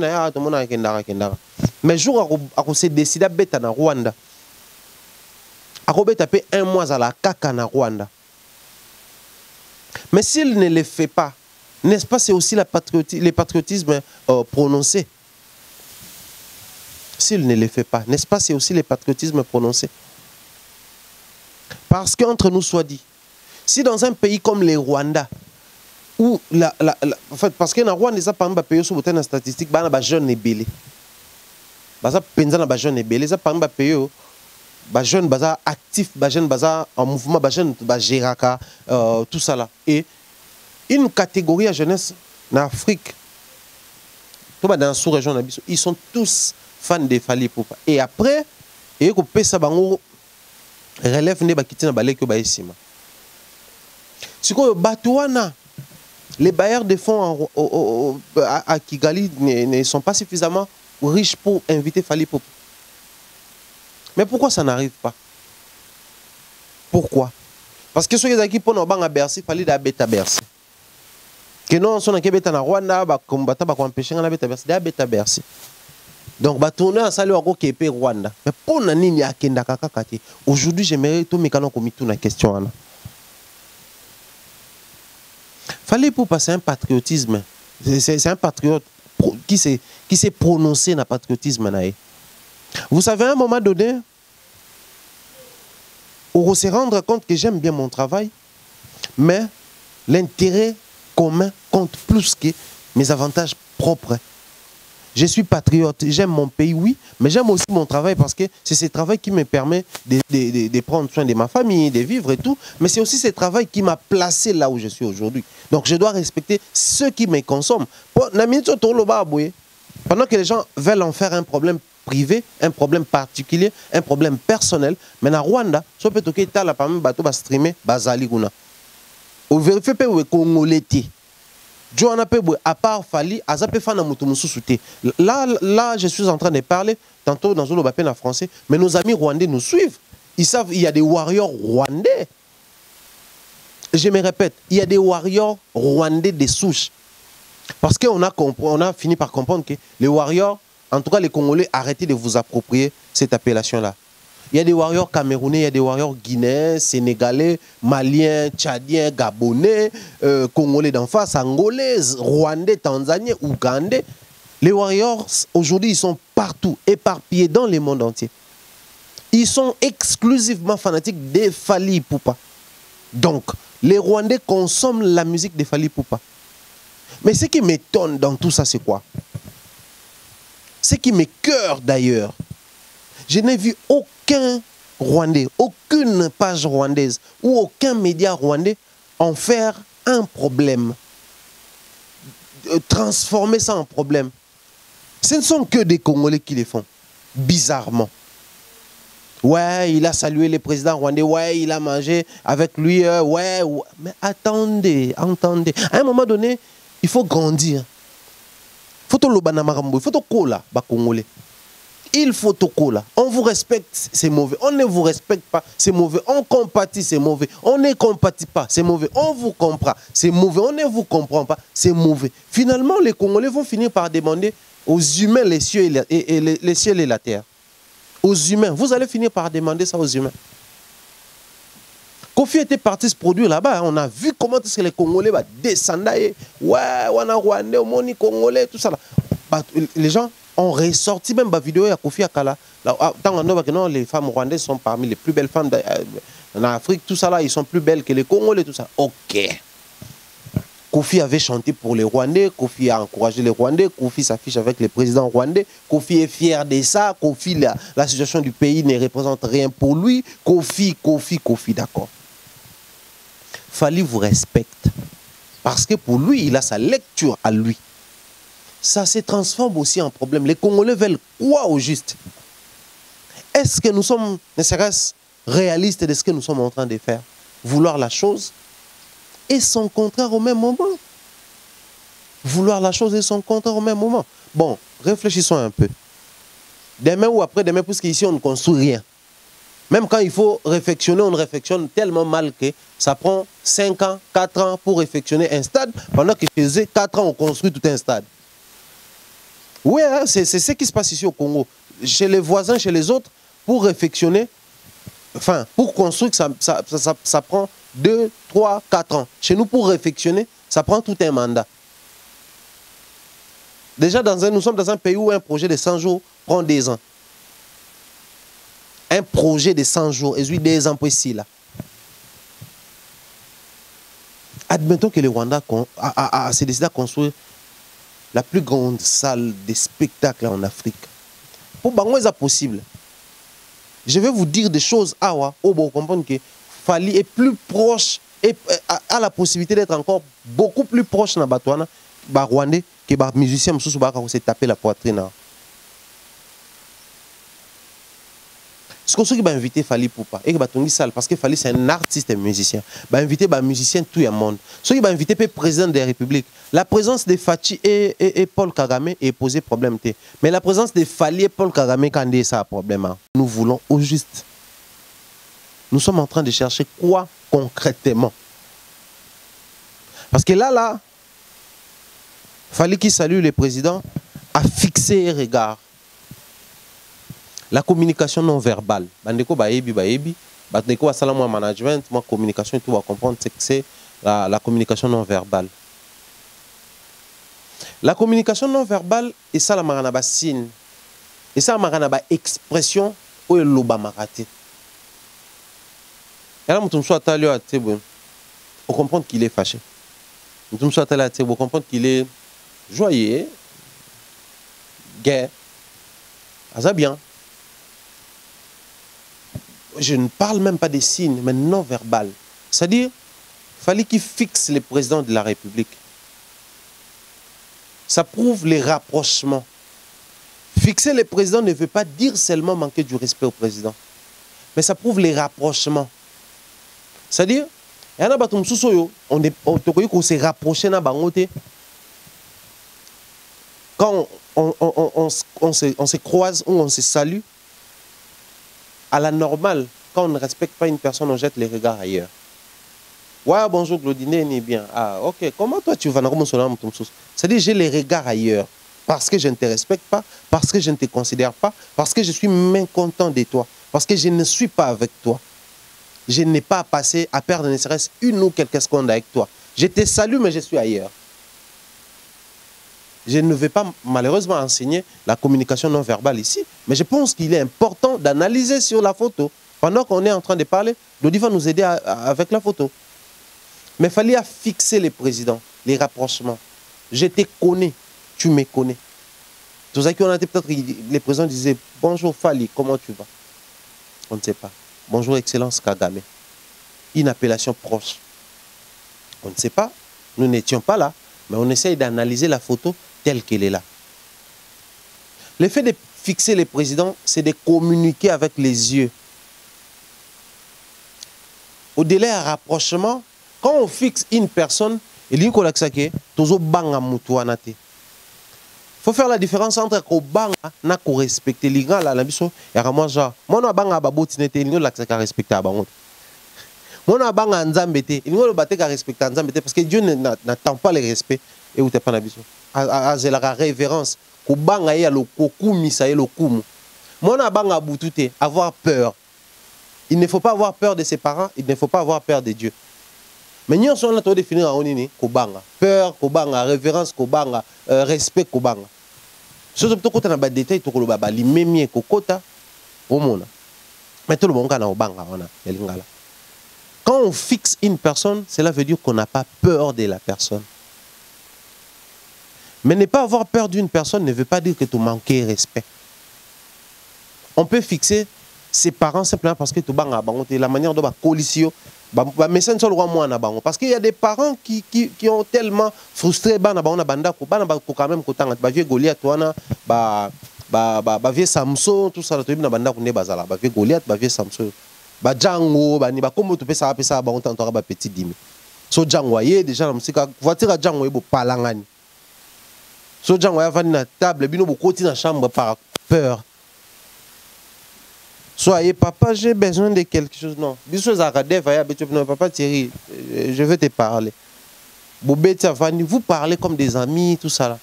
mais jour à s'est décidé à mettre en Rwanda. À Robert tapé un mois à la caca en Rwanda. Mais s'il ne le fait pas, n'est-ce pas, c'est aussi le patriotisme prononcé. S'il ne le fait pas, n'est-ce pas, c'est aussi le patriotisme prononcé. Parce qu'entre nous soit dit, si dans un pays comme le Rwanda, où en fait, parce que dans le Rwanda, par exemple, pays sur une statistique, il y a des jeunes ébélés. Il y a des jeunes ébélés. Par exemple, pays les jeunes actifs, les jeunes en mouvement, les jeunes géraka, tout ça là. Et une catégorie de jeunesse en Afrique, dans la sous-région, ils sont tous fans de Fally Ipupa. Et après, ils ont relève ne quitter na balé que baïsima. Si quoi Batouana, les bailleurs de fonds à Kigali ne sont pas suffisamment riches pour inviter Fally Ipupa. Mais pourquoi ça n'arrive pas? Pourquoi? Parce que ceux qui sont pour nous à Bercy, Fally d'abeta Bercy. Que non, son équipe est en Rwanda, ba combattre, ba empêcher na beta Bercy, d'abeta Bercy. Donc, bah tourner en salle au Rwanda. Mais pour nani ya kenda kakakati. Aujourd'hui, j'aimerais tout mécano comme tout la question. Fallait pour passer un patriotisme. C'est un patriote qui s'est prononcé dans le patriotisme. Vous savez, à un moment donné, on va se rendre compte que j'aime bien mon travail, mais l'intérêt commun compte plus que mes avantages propres. Je suis patriote, j'aime mon pays, oui, mais j'aime aussi mon travail parce que c'est ce travail qui me permet de prendre soin de ma famille, de vivre et tout, mais c'est aussi ce travail qui m'a placé là où je suis aujourd'hui. Donc je dois respecter ceux qui me consomment. Pendant que les gens veulent en faire un problème privé, un problème particulier, un problème personnel, mais dans Rwanda, ça peut être la parmi bateau va streamer bazali guna. Au vérifier pe où Congolais. Joana Pebwe, à part Fally, Azape Fana Moutoumoussouté. Là, je suis en train de parler, tantôt dans le Bapén en français, mais nos amis rwandais nous suivent. Ils savent qu'il y a des warriors rwandais. Je me répète, il y a des warriors rwandais des souches. Parce qu'on a fini par comprendre que les warriors, en tout cas les Congolais, arrêtez de vous approprier cette appellation-là. Il y a des warriors camerounais, il y a des warriors guinéens, sénégalais, maliens, tchadiens, gabonais, congolais d'en face, angolais, rwandais, tanzaniens, ougandais. Les warriors, aujourd'hui, ils sont partout, éparpillés dans le monde entier. Ils sont exclusivement fanatiques de Fally Ipupa. Donc, les Rwandais consomment la musique de Fally Ipupa. Mais ce qui m'étonne dans tout ça, c'est quoi? Ce qui m'écoeure d'ailleurs, je n'ai vu aucun Rwandais, aucune page rwandaise ou aucun média rwandais en faire un problème. Transformer ça en problème. Ce ne sont que des Congolais qui les font. Bizarrement. Ouais, il a salué le président rwandais. Ouais, il a mangé avec lui. Ouais. Mais attendez. À un moment donné, il faut grandir. Il faut tout le Congolais. Il faut tout là. On vous respecte, c'est mauvais. On ne vous respecte pas, c'est mauvais. On compatit, c'est mauvais. On ne compatit pas, c'est mauvais. On vous comprend, c'est mauvais. On ne vous comprend pas, c'est mauvais. Finalement, les Congolais vont finir par demander aux humains les cieux les cieux et la terre. Aux humains. Vous allez finir par demander ça aux humains. Kofi était parti se produire là-bas. On a vu comment est-ce que les Congolais descendent. Ouais, on a Rwandais, on a Congolais, tout ça. Là. Les gens ont ressorti même la vidéo à Kofi Akala. Non, les femmes rwandaises sont parmi les plus belles femmes en Afrique. Tout ça là, ils sont plus belles que les Congolais, tout ça. Ok. Kofi avait chanté pour les Rwandais, Kofi a encouragé les Rwandais, Kofi s'affiche avec les présidents rwandais, Kofi est fier de ça, Kofi, la situation du pays ne représente rien pour lui, Kofi, d'accord. Fali vous respecte, parce que pour lui, il a sa lecture à lui. Ça se transforme aussi en problème. Les Congolais veulent quoi au juste? Est-ce que nous sommes, ne serait-ce réalistes de ce que nous sommes en train de faire? Vouloir la chose et son contraire au même moment. Vouloir la chose et son contraire au même moment. Bon, réfléchissons un peu. Demain ou après-demain, puisqu'ici on ne construit rien. Même quand il faut réfectionner, on réfectionne tellement mal que ça prend 5 ans, 4 ans pour réfectionner un stade, pendant que chez eux, 4 ans, on construit tout un stade. Oui, hein, c'est ce qui se passe ici au Congo. Chez les voisins, chez les autres, pour réfectionner, enfin, pour construire, ça prend 2, 3, 4 ans. Chez nous, pour réfectionner, ça prend tout un mandat. Déjà, nous sommes dans un pays où un projet de 100 jours prend 2 ans. Un projet de 100 jours, et 2 ans pour ici, là. Admettons que le Rwanda s'est décidé à construire la plus grande salle de spectacle en Afrique. Pour Bango, c'est possible. Je vais vous dire des choses, vous comprenez que Fali est plus proche et a la possibilité d'être encore beaucoup plus proche dans Batouana, Rwandais, que les musiciens qui s'est tapé la poitrine. Ce qu'on va inviter Fali pour pas et que parce que Fali c'est un artiste et musicien. Va inviter les musiciens tout le monde. Ce qui va inviter le président de la République. La présence de Fachi et Paul Kagame est posé problème. Mais la présence de Fali et Paul Kagame quand ça a problème. Nous voulons au juste. Nous sommes en train de chercher quoi concrètement. Parce que là, Fali qui salue le président a fixé un regard. La communication non verbale. Bandeko baebi, bandeko basala moi management, moi communication tout va comprendre que c'est la communication non verbale. La communication non verbale et ça la maranaba signe. Et ça la maranaba expression ou loba marate. Et là mutum soit talio à tebo. On comprend qu'il est fâché. Mutum soit talio à tebo, on comprend qu'il est joyeux, gai. Ah ça bien. Je ne parle même pas des signes, mais non verbal. C'est-à-dire, il fallait qu'il fixe le président de la République. Ça prouve les rapprochements. Fixer le président ne veut pas dire seulement manquer du respect au président. Mais ça prouve les rapprochements. C'est-à-dire, on s'est rapproché dans Bangote. Quand on se croise ou on se salue, à la normale, quand on ne respecte pas une personne, on jette les regards ailleurs. Ouais, bonjour Claudine, ni bien. Ah, ok. Comment toi tu vas dans c'est-à-dire j'ai les regards ailleurs. Parce que je ne te respecte pas, parce que je ne te considère pas, parce que je suis mécontent de toi, parce que je ne suis pas avec toi. Je n'ai pas à passer à perdre ne serait-ce une ou quelques secondes avec toi. Je te salue, mais je suis ailleurs. Je ne vais pas malheureusement enseigner la communication non verbale ici, mais je pense qu'il est important d'analyser sur la photo. Pendant qu'on est en train de parler, Dodi va nous aider avec la photo. Mais il fallait fixer les présidents, les rapprochements. Je te connais, tu me connais. Tout ça qu'on a peut-être, les présidents disaient « Bonjour Fali, comment tu vas ?» On ne sait pas. « Bonjour Excellence Kagame ». Une appellation proche. On ne sait pas, nous n'étions pas là, mais on essaye d'analyser la photo telle qu'elle est là. Le fait de fixer les présidents, c'est de communiquer avec les yeux. Au-delà d'un rapprochement, quand on fixe une personne, il faut faut faire la différence entre kobanga na ko respecter linga la biso ya moi genre mona banga ba botinete lingo la ka respecter bango mona banga nzambe te lingo lo bateka respecter nzambe te parce que Dieu n'attend pas le respect et ou te pas na biso a la révérence kobanga ya lo kokumisa ye lo kumu mona banga butute avoir peur. Il ne faut pas avoir peur de ses parents, il ne faut pas avoir peur de Dieu. Mais nous sommes là pour définir en nini kobanga, peur kobanga, révérence kobanga, respect kobanga. Surtout quand on a des détails, tout le monde a limé kokota au monde. Mais tout le monde a kobanga, on a. Quand on fixe une personne, cela veut dire qu'on n'a pas peur de la personne. Mais ne pas avoir peur d'une personne ne veut pas dire que tu manques respect. On peut fixer ses parents simplement parce que tu banga bango la manière dont ba colisio ba message sur le roi moi na bango parce qu'il y a des parents qui ont tellement frustré bana bango na banda ko bana ba ko quand même ko tanga ba vieux Goliath wana ba vieux Samson tout ça la na banda ko ne bazala ba vieux Goliath ba vieux Samson ba Django ba ni ba comme tu peux ça bango tantora ba petit dimi so Django ye déjà na musika voiture Django ye bo palangani so Django ya vani na table bino bo koti na chambre par peur. Soyez papa, j'ai besoin de quelque chose. Non. Non, papa Thierry, je veux te parler. Vous parlez comme des amis, tout ça là.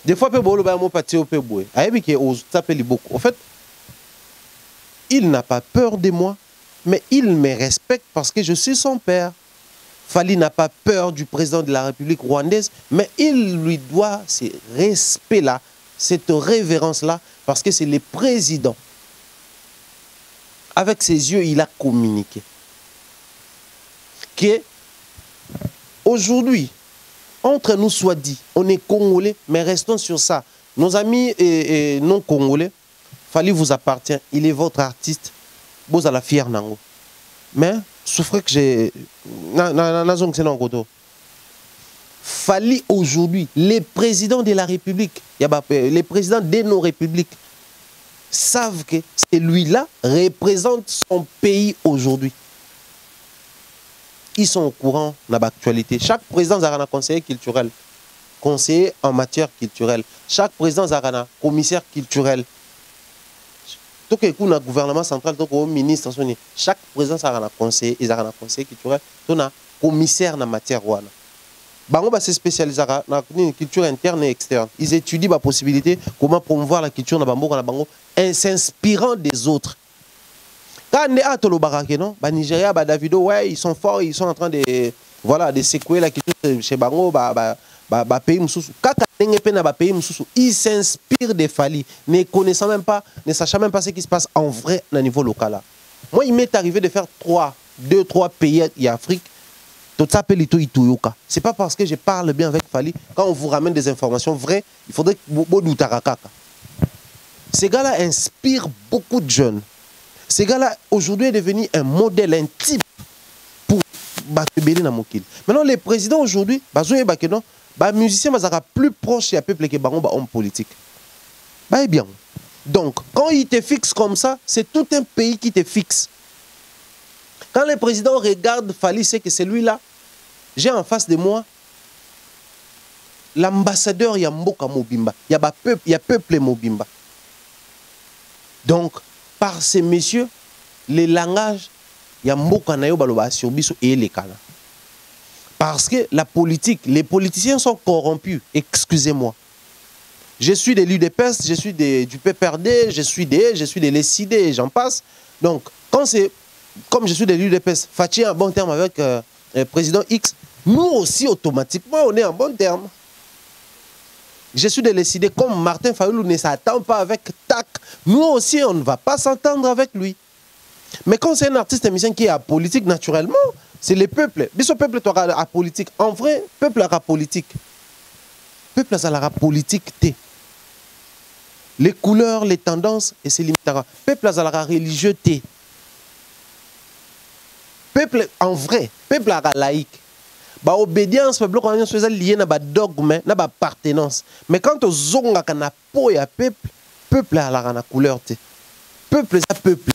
Des fois, en fait, il n'a pas peur de moi, mais il me respecte parce que je suis son père. Fali n'a pas peur du président de la République rwandaise, mais il lui doit ce respect-là, cette révérence-là, parce que c'est le président. Avec ses yeux, il a communiqué. Que aujourd'hui, entre nous soit dit, on est Congolais, mais restons sur ça. Nos amis non Congolais, Fali vous appartient, il est votre artiste. Vous allez fier nango. Mais souffrez que j'ai Fali aujourd'hui, les présidents de la République, les présidents de nos républiques savent que celui-là représente son pays aujourd'hui. Ils sont au courant de l'actualité. Chaque président a un conseiller culturel, conseiller en matière culturelle. Chaque président a un commissaire culturel. Tout le gouvernement central, tout le ministre, chaque président a un conseiller, culturel, tout un commissaire en matière wana. Bango va se spécialiser dans la culture interne et externe. Ils étudient la possibilité comment promouvoir la culture dans Bango en s'inspirant des autres. Quand on est à Tolobarake, non, Nigeria, Davido, ouais, ils sont forts, ils sont en train de voilà de secouer la culture chez Bango, pays mususu. Ils s'inspirent des Fali, ne connaissant même pas, ne sachant même pas ce qui se passe en vrai au niveau local. Moi, il m'est arrivé de faire 2-3 pays en Afrique. C'est pas parce que je parle bien avec Fali, quand on vous ramène des informations vraies, il faudrait que vous Ces gars-là inspirent beaucoup de jeunes. Ces gars-là, aujourd'hui, est devenu un modèle, un type pour Batebeli Namokil. Maintenant, les présidents aujourd'hui, les musiciens sont plus proches du peuple que les hommes politiques. Bien. Donc, quand ils te fixent comme ça, c'est tout un pays qui te fixe. Quand les présidents regardent Fali, c'est que c'est lui-là. J'ai en face de moi l'ambassadeur Yamboka Mobimba. Il y a peuple Mobimba. Donc, par ces messieurs, les langages Yamboka Nayo Baloba sur Biso et les Kala. Parce que la politique, les politiciens sont corrompus. Excusez-moi. Je suis de l'UDPS, je suis du PPRD, je suis de l'ECD, j'en passe. Donc, quand c'est comme je suis de l'UDPS, Fatih est en bon terme avec le président X, nous aussi, automatiquement, on est en bon terme. Je suis de l'ECD, comme Martin Fayoulou ne s'attend pas avec TAC, nous aussi, on ne va pas s'entendre avec lui. Mais quand c'est un artiste émission qui est apolitique, naturellement, c'est le peuple. Ce peuple est apolitique. En vrai, le peuple est apolitique. Le peuple est apolitique. Les couleurs, les tendances, et c'est limité. Le peuple est religieux. Peuple en vrai, peuple à laïque. Ba obédience, peuple quand on est lié na ba dogme, na ba appartenance. Mais quand on zonga kana po ya peuple, peuple à la couleur té. Peuple ça peuple.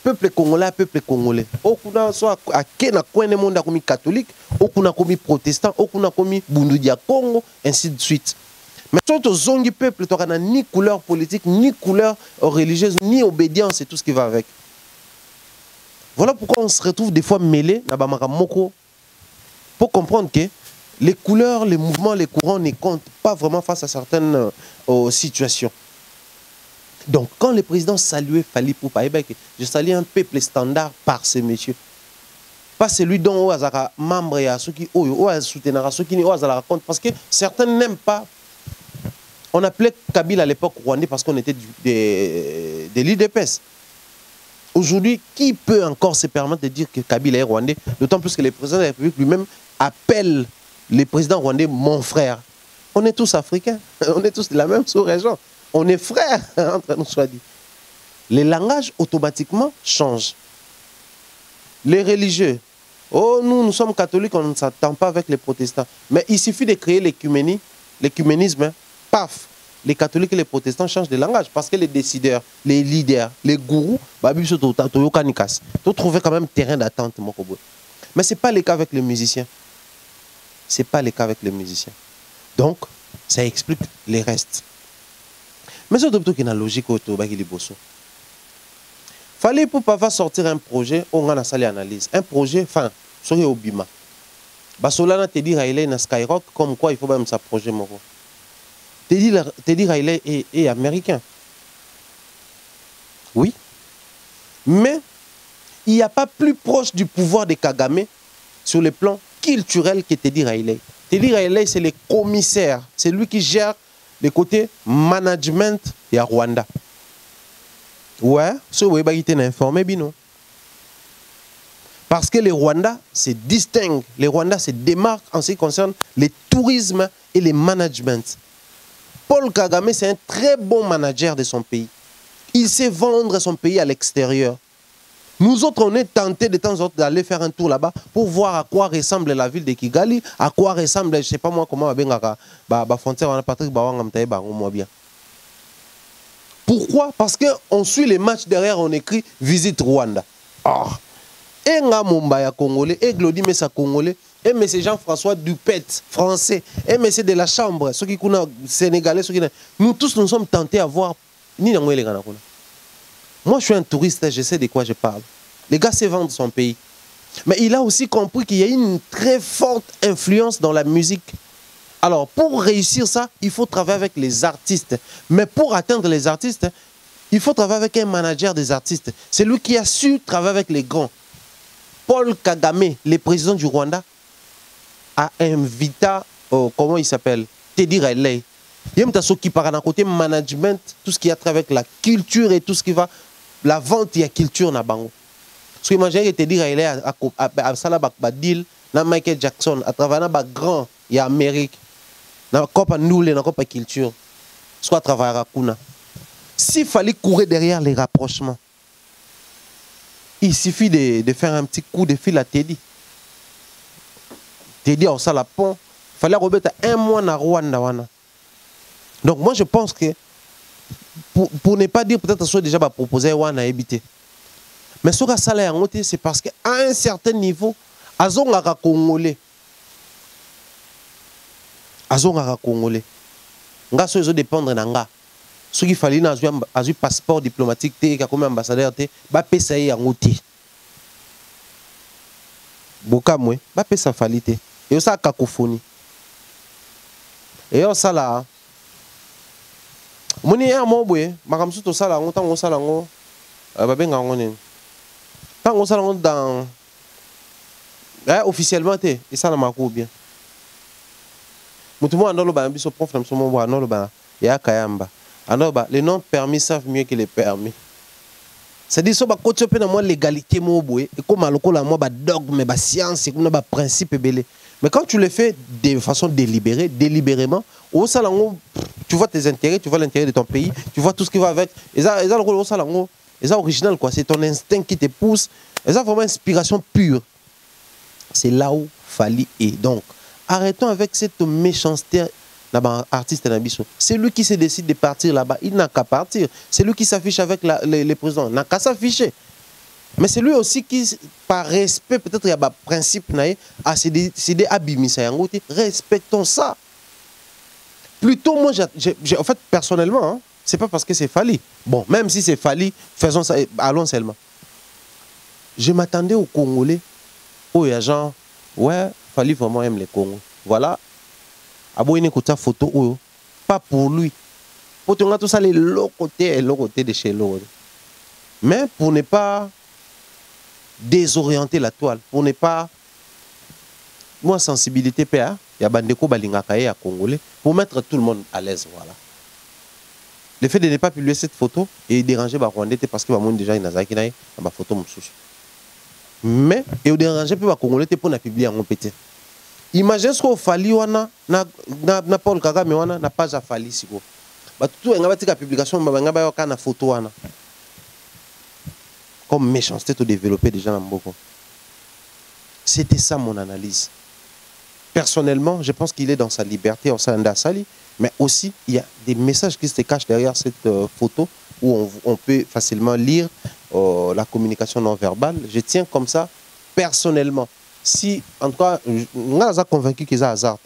peuple congolais, peuple congolais. Okuna soit à Kena coin du monde comme catholique, okuna comme protestant, okuna comme Bundudia Congo, ainsi de suite. Mais tout au zongi peuple, tu n'as ni couleur politique, ni couleur religieuse, ni obédience et tout ce qui va avec. Voilà pourquoi on se retrouve des fois mêlés pour comprendre que les couleurs, les mouvements, les courants ne comptent pas vraiment face à certaines situations. Donc, quand le président saluait Fally Ipupa, je salue un peuple standard par ces messieurs. Pas celui dont on a membre et ceux qui ont soutenu, ceux qui ont raconté. Parce que certains n'aiment pas. On appelait Kabila à l'époque rwandais parce qu'on était des l'UDPS. Aujourd'hui, qui peut encore se permettre de dire que Kabila est rwandais? D'autant plus que le président de la République lui-même appelle le président rwandais mon frère. On est tous africains, on est tous de la même sous-région. On est frères entre nous, soit dit. Les langages automatiquement changent. Les religieux, oh, nous sommes catholiques, on ne s'attend pas avec les protestants. Mais il suffit de créer l'écuménisme, paf, les catholiques et les protestants changent de langage parce que les décideurs, les leaders, les gourous, tu trouves quand même terrain d'attente. Mais ce n'est pas le cas avec les musiciens. Ce n'est pas le cas avec les musiciens. Donc, ça explique les restes. Mais c'est tout qui est logique autour de Bosso. Fallait pour pas sortir un projet, on a une analyse. Un projet, enfin, sur le Obima. Basolana te dit Riley na Skyrock, comme quoi il faut même sa projet moro. Te dit Riley est américain. Oui. Mais il n'y a pas plus proche du pouvoir de Kagame sur le plan culturel que Teddy Riley. Teddy Riley, c'est le commissaire. C'est lui qui gère le côté management de Rwanda. Ouais, ce que vous avez informé, non. Parce que les Rwandais se distinguent, les Rwandais se démarquent en ce qui concerne le tourisme et le management. Paul Kagame, c'est un très bon manager de son pays. Il sait vendre son pays à l'extérieur. Nous autres, on est tentés de temps en temps d'aller faire un tour là-bas pour voir à quoi ressemble la ville de Kigali, à quoi ressemble, je ne sais pas moi comment la frontière, on a Patrick Bawanga bien. Pourquoi? Parce qu'on suit les matchs derrière, on écrit Visite Rwanda. Oh. Et Nga Mumbaya Congolais, et Glody Messa Congolais, et M. Jean-François Dupet, français, et M. de la Chambre, ceux qui connaissent Sénégalais, ceux qui... Nous tous, nous sommes tentés à voir. Moi, je suis un touriste, je sais de quoi je parle. Les gars se vendent son pays. Mais il a aussi compris qu'il y a une très forte influence dans la musique. Alors, pour réussir ça, il faut travailler avec les artistes. Mais pour atteindre les artistes, il faut travailler avec un manager des artistes. C'est lui qui a su travailler avec les grands. Paul Kagame, le président du Rwanda, a invité, comment il s'appelle, Teddy Riley. Il y a un qui parle d'un côté management, tout ce qui a trait avec la culture et tout ce qui va, la vente, il y a culture na bango. Parce que imaginez que Teddy Riley a salaba deal na Michael Jackson, à travers un grand, il y a Amérique, na copa noule, na copa culture, soit à travers Akuna. S'il fallait courir derrière les rapprochements, il suffit de faire un petit coup de fil à Teddy. Teddy a ça la pont, il fallait remettre un mois na Rwanda. Donc moi je pense que, pour ne pas dire peut-être que soit déjà proposé Rwanda habiter. Mais ce que ça c'est parce qu'à un certain niveau, Azongara Congolais. Azongara Congolais. Nga so ezo dépendre na nga. Ce qu'il fallait na azu passeport diplomatique te comme ambassadeur te ba pesa ya ngoti. Bokamwe ba pesa falite. Et ça cacophonie. Et ça là moni ya mobwe makamsu to sala ngo tango sala ngo babenga ngo nini. Tango sala ngo dans officiellement te et ça na mako bien. Mutumo andolo ba biso prof na biso mo andolo ba ya kayamba. Andolo les non permis savent mieux que les permis. C'est-à-dire so ba côté pe na moi légalité mo boye et comme lokola moi ba dogme ba science et comme ba principe belé. Mais quand tu le fais de façon délibérément, au salon, tu vois tes intérêts, tu vois l'intérêt de ton pays, tu vois tout ce qui va avec. Et ça, au salon, c'est original quoi. C'est ton instinct qui te pousse. Et ça vraiment inspiration pure. C'est là où Fally est. Donc, arrêtons avec cette méchanceté artiste Nabiso. C'est lui qui se décide de partir là-bas. Il n'a qu'à partir. C'est lui qui s'affiche avec les présidents. Il n'a qu'à s'afficher. Mais c'est lui aussi qui, par respect, peut-être il y a un principe, a décidé d'abimisa. Respectons ça. Plutôt, moi, en fait, personnellement, hein, c'est pas parce que c'est Fally. Bon, même si c'est Fally, faisons ça, allons seulement. Je m'attendais aux Congolais. Oh, il y a genre, ouais, Fally vraiment aime les Congos. Voilà. Aboyine kota photo, oh, pas pour lui. Pour tout ça, l'autre côté de chez l'autre. Mais pour ne pas désorienter la toile, pour ne pas. Moi, sensibilité, PA, il y a Bandeko Balingakaye à Congolais, pour mettre tout le monde à l'aise. Voilà. Le fait de ne pas publier cette photo et déranger les Rwandais, parce que déjà il y a une photo. Mais, il déranger les Congolais pour la publier en petit. Imaginez ce qu'il fallait, na Paul Kagame, na page à Fally. Tout le monde a publication, na photo. Comme méchanceté, tout développer déjà dans beaucoup. C'était ça mon analyse. Personnellement, je pense qu'il est dans sa liberté, en Sali, mais aussi il y a des messages qui se cachent derrière cette photo où on peut facilement lire la communication non verbale. Je tiens comme ça, personnellement. Si, en tout cas, on a convaincu qu'ils ont hasard,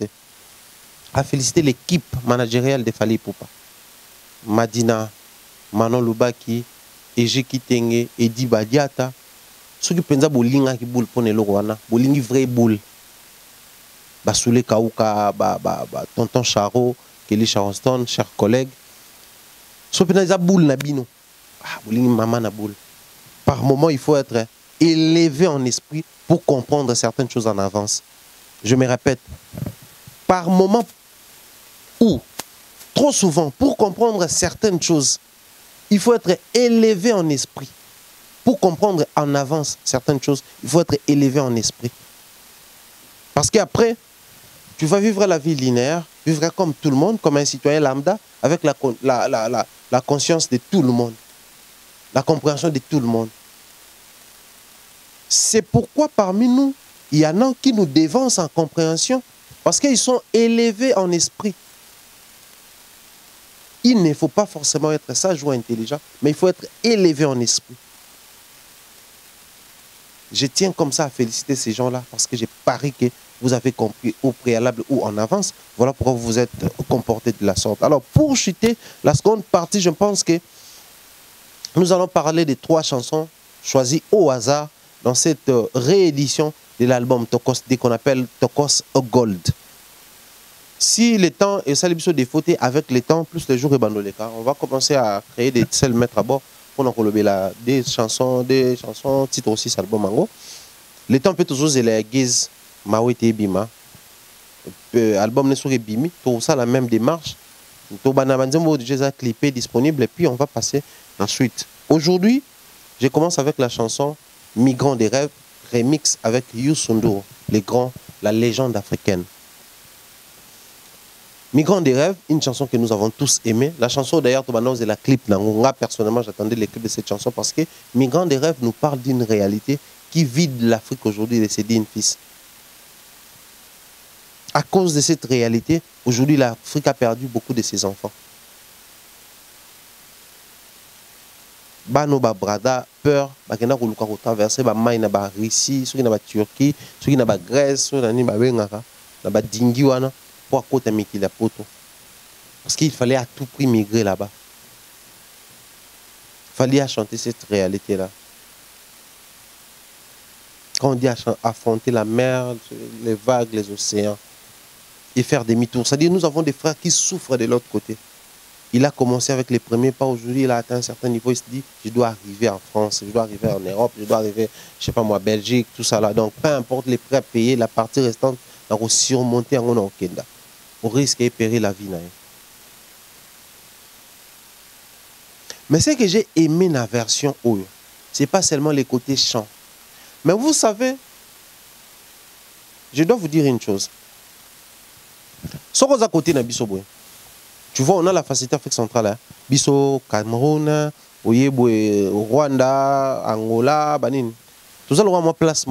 à féliciter l'équipe managériale de Fally Ipupa. Madina, Manon Lubaki, Eje Kitenge, Edi Badiata, ceux qui pensent bolinga qui boule pour les Lorwana, bolingi vrai boule. Basoulé Kaouka, tonton Charo, Kelly Charleston, chers collègues. Ceux qui pensent boule nabino, bolingi maman na boule. Par moment, il faut être élevé en esprit pour comprendre certaines choses en avance. Je me répète, par moment ou trop souvent, pour comprendre certaines choses, il faut être élevé en esprit. Pour comprendre en avance certaines choses, il faut être élevé en esprit. Parce qu'après, tu vas vivre la vie linéaire, vivre comme tout le monde, comme un citoyen lambda, avec la conscience de tout le monde, la compréhension de tout le monde. C'est pourquoi parmi nous, il y en a qui nous dévancent en compréhension, parce qu'ils sont élevés en esprit. Il ne faut pas forcément être sage ou intelligent, mais il faut être élevé en esprit. Je tiens comme ça à féliciter ces gens-là, parce que j'ai parié que vous avez compris au préalable ou en avance. Voilà pourquoi vous vous êtes comportés de la sorte. Alors, pour chuter la seconde partie, je pense que nous allons parler des 3 chansons choisies au hasard dans cette réédition de l'album Tokos, qu'on appelle Tokos Gold. Si le temps et ça les des fautes avec le temps, plus les jours et bandoleka, on va commencer à créer des seuls mettre à bord pour nous relever des chansons, titres aussi, cet album mango. Le temps peut toujours les guises, Mawete Bima, album Nessoure Bimi, tout ça la même démarche. Tout banabandemo déjà clippé disponible et puis on va passer ensuite. Aujourd'hui, je commence avec la chanson Migrant des rêves, remix avec Youssou N'Dour, la légende africaine. Migrant des rêves, une chanson que nous avons tous aimée. La chanson d'ailleurs, c'est la clip. Personnellement, j'attendais les clips de cette chanson parce que Migrant des rêves nous parle d'une réalité qui vide l'Afrique aujourd'hui de ses dignes fils. À cause de cette réalité, aujourd'hui, l'Afrique a perdu beaucoup de ses enfants. Bano ba brada peur bakenda koluka ko traverser ba mai na ba Russie, soki na ba Turquie, soki na ba Grèce, soki na ni ba bengaka na ba dingi wana pour akota mikili ya poto. Parce qu'il fallait à tout prix migrer là-bas. Il fallait chanter cette réalité-là. Quand on dit affronter la mer, les vagues, les océans, et faire demi-tour, c'est-à-dire nous avons des frères qui souffrent de l'autre côté. Il a commencé avec les premiers pas. Aujourd'hui, il a atteint un certain niveau. Il se dit, je dois arriver en France, je dois arriver en Europe, je dois arriver, je sais pas moi, Belgique, tout ça là. Donc, peu importe les prêts à payer, la partie restante, on va surmonter en Okenda. Au risque de perdre la vie. Mais ce que j'ai aimé dans la version Oyo, ce n'est pas seulement les côtés chants. Mais vous savez, je dois vous dire une chose. Ce qu'on a à côté de Bissoboy, tu vois, on a la facilité Afrique centrale. Bisso, Cameroun, Rwanda, Angola, Banin. Tout ça, on a place.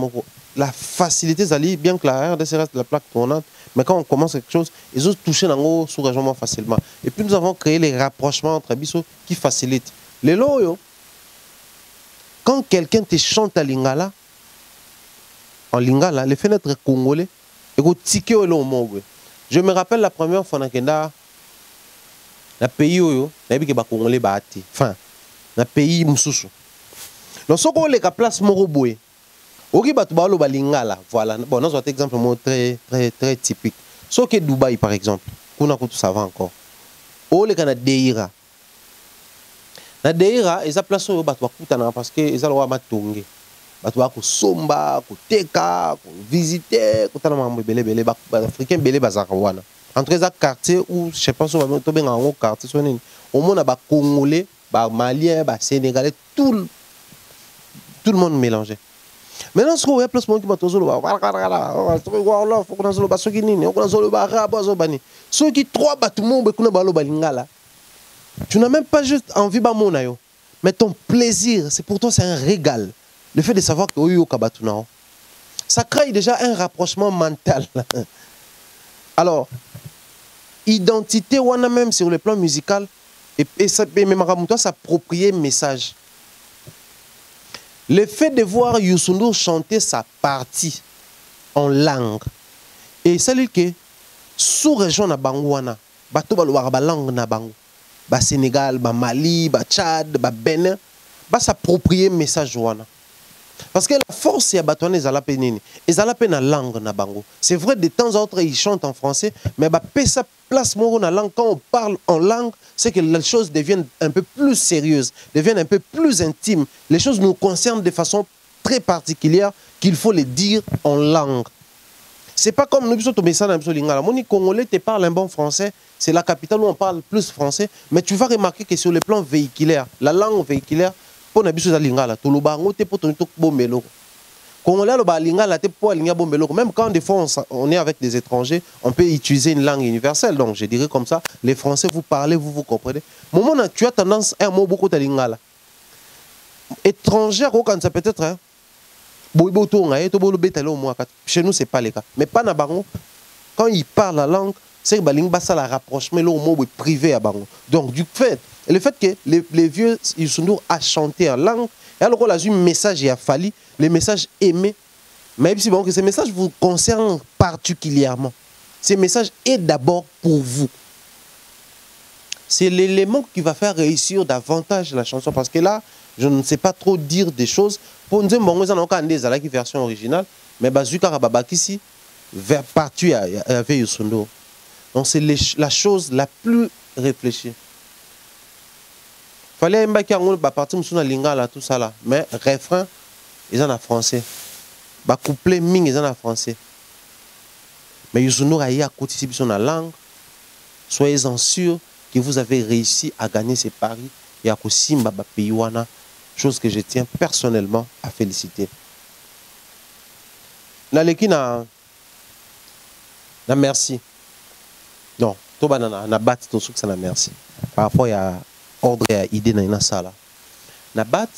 La facilité, bien que la RDC reste la plaque tournante, mais quand on commence quelque chose, ils ont touché dans le sous-régionnement facilement. Et puis nous avons créé les rapprochements entre Bisso qui facilitent. Les loyaux, Quand quelqu'un te chante à Lingala, en Lingala, les fenêtres congolais, et je me rappelle la première fois que le pays où les Congolais battent, enfin, le pays Moussoussou. Donc, ce qu'on a place Moroboué, Oki Batubalo Balingala, voilà. Bon, nous avons un exemple très typique. Ce qui est Dubaï, par exemple, qu'on a tout ça encore. Ou les Canadiens Deira. Na Deira, ils ont place où Batouba Koutana parce que ils ont Matongue. Batouba Somba, Teka, visiter, Koutana Mambo Belé, Africain Belé Bazarawana. Entre les quartiers où, je ne sais pas si on va tomber en haut quartier, au moins, il y a Congolais, Maliens, Sénégalais, tout le monde mélangé. Maintenant, ce qu'on a plus de monde qui m'a dit, ceux qui trois bâtiments, tu n'as même pas juste envie de mon mais ton plaisir, c'est pour toi, c'est un régal. Le fait de savoir que ça crée déjà un rapprochement mental. Alors, identité, on a même sur le plan musical, et s'approprier message. Le fait de voir Youssou N'Dour chanter sa partie en langue, et c'est que sous région na Bangouana, bato ba langue na Bango, ba Sénégal, ba Mali, ba Tchad, ba Bénin, ba s'approprier message wana. Parce que la force c'est abattoir les alapénini, les alapén na langue na Bango. C'est vrai de temps en temps ils chantent en français, mais ba pesa place moro na langue quand on parle en langue, c'est que les choses deviennent un peu plus sérieuses, deviennent un peu plus intimes. Les choses nous concernent de façon très particulière qu'il faut les dire en langue. C'est pas comme nous sommes dans le lingala. Moni Congolais te parle un bon français, c'est la capitale où on parle plus français, mais tu vas remarquer que sur le plan véhiculaire, la langue véhiculaire, pour n'abisso za lingala, to loba ngote pour ton tok bombelo. Congolais loba lingala te pour linga bombelo. Même quand des fois on est avec des étrangers, on peut utiliser une langue universelle. Donc je dirais comme ça, les Français vous parlez, vous comprenez. Moment tu as tendance à un mot beaucoup de lingala. Étranger quand ça peut être hein. Chez nous, ce n'est pas le cas. Mais pas na Bango, quand ils parlent la langue, c'est que ça la rapprochement le mot privé à Bango. Donc, du fait, le fait que les vieux Youssou N'Dour a chanté en langue, et alors on a eu un message et a fallu, les messages aimés, même si bon, que ces messages vous concernent particulièrement. Ces messages est d'abord pour vous. C'est l'élément qui va faire réussir davantage la chanson. Parce que là, je ne sais pas trop dire des choses. Pour nous dire, bon, nous avons une version originale, mais Bazuka Rababakisi, vers partout, il y avait Youssou N'Dour. Donc, c'est la chose la plus réfléchie. Il fallait que partir de Lingala, tout ça là. Mais refrain, ils en ont français. Couplet, ming, ils en ont français. Mais Youssou N'Dour a eu à côté de la langue. Soyez-en sûrs que vous avez réussi à gagner ces paris et à Simba Piwana, chose que je tiens personnellement à féliciter. Naleki na merci. Non, to banana na bat to souk ça na merci. Par rapport à ordre et à idée na ina sala. Na bat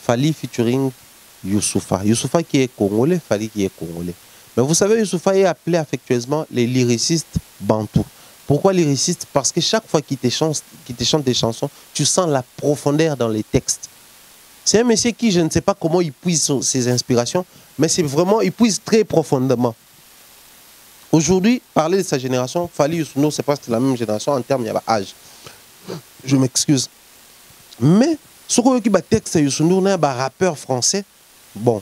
Fally featuring Youssoupha. Youssoupha qui est congolais, Fally qui est congolais. Mais vous savez, Youssoupha est appelé affectueusement les lyricistes bantous. Pourquoi lyriciste? Parce que chaque fois qu'il te chante des chansons, tu sens la profondeur dans les textes. C'est un monsieur qui, je ne sais pas comment il puise ses inspirations, mais c'est vraiment, il puise très profondément. Aujourd'hui, parler de sa génération, Fally Youssou N'Dour, c'est presque la même génération en termes d'âge. Je m'excuse. Mais, ce qui est texte Youssou N'Dour, un rappeur français, bon,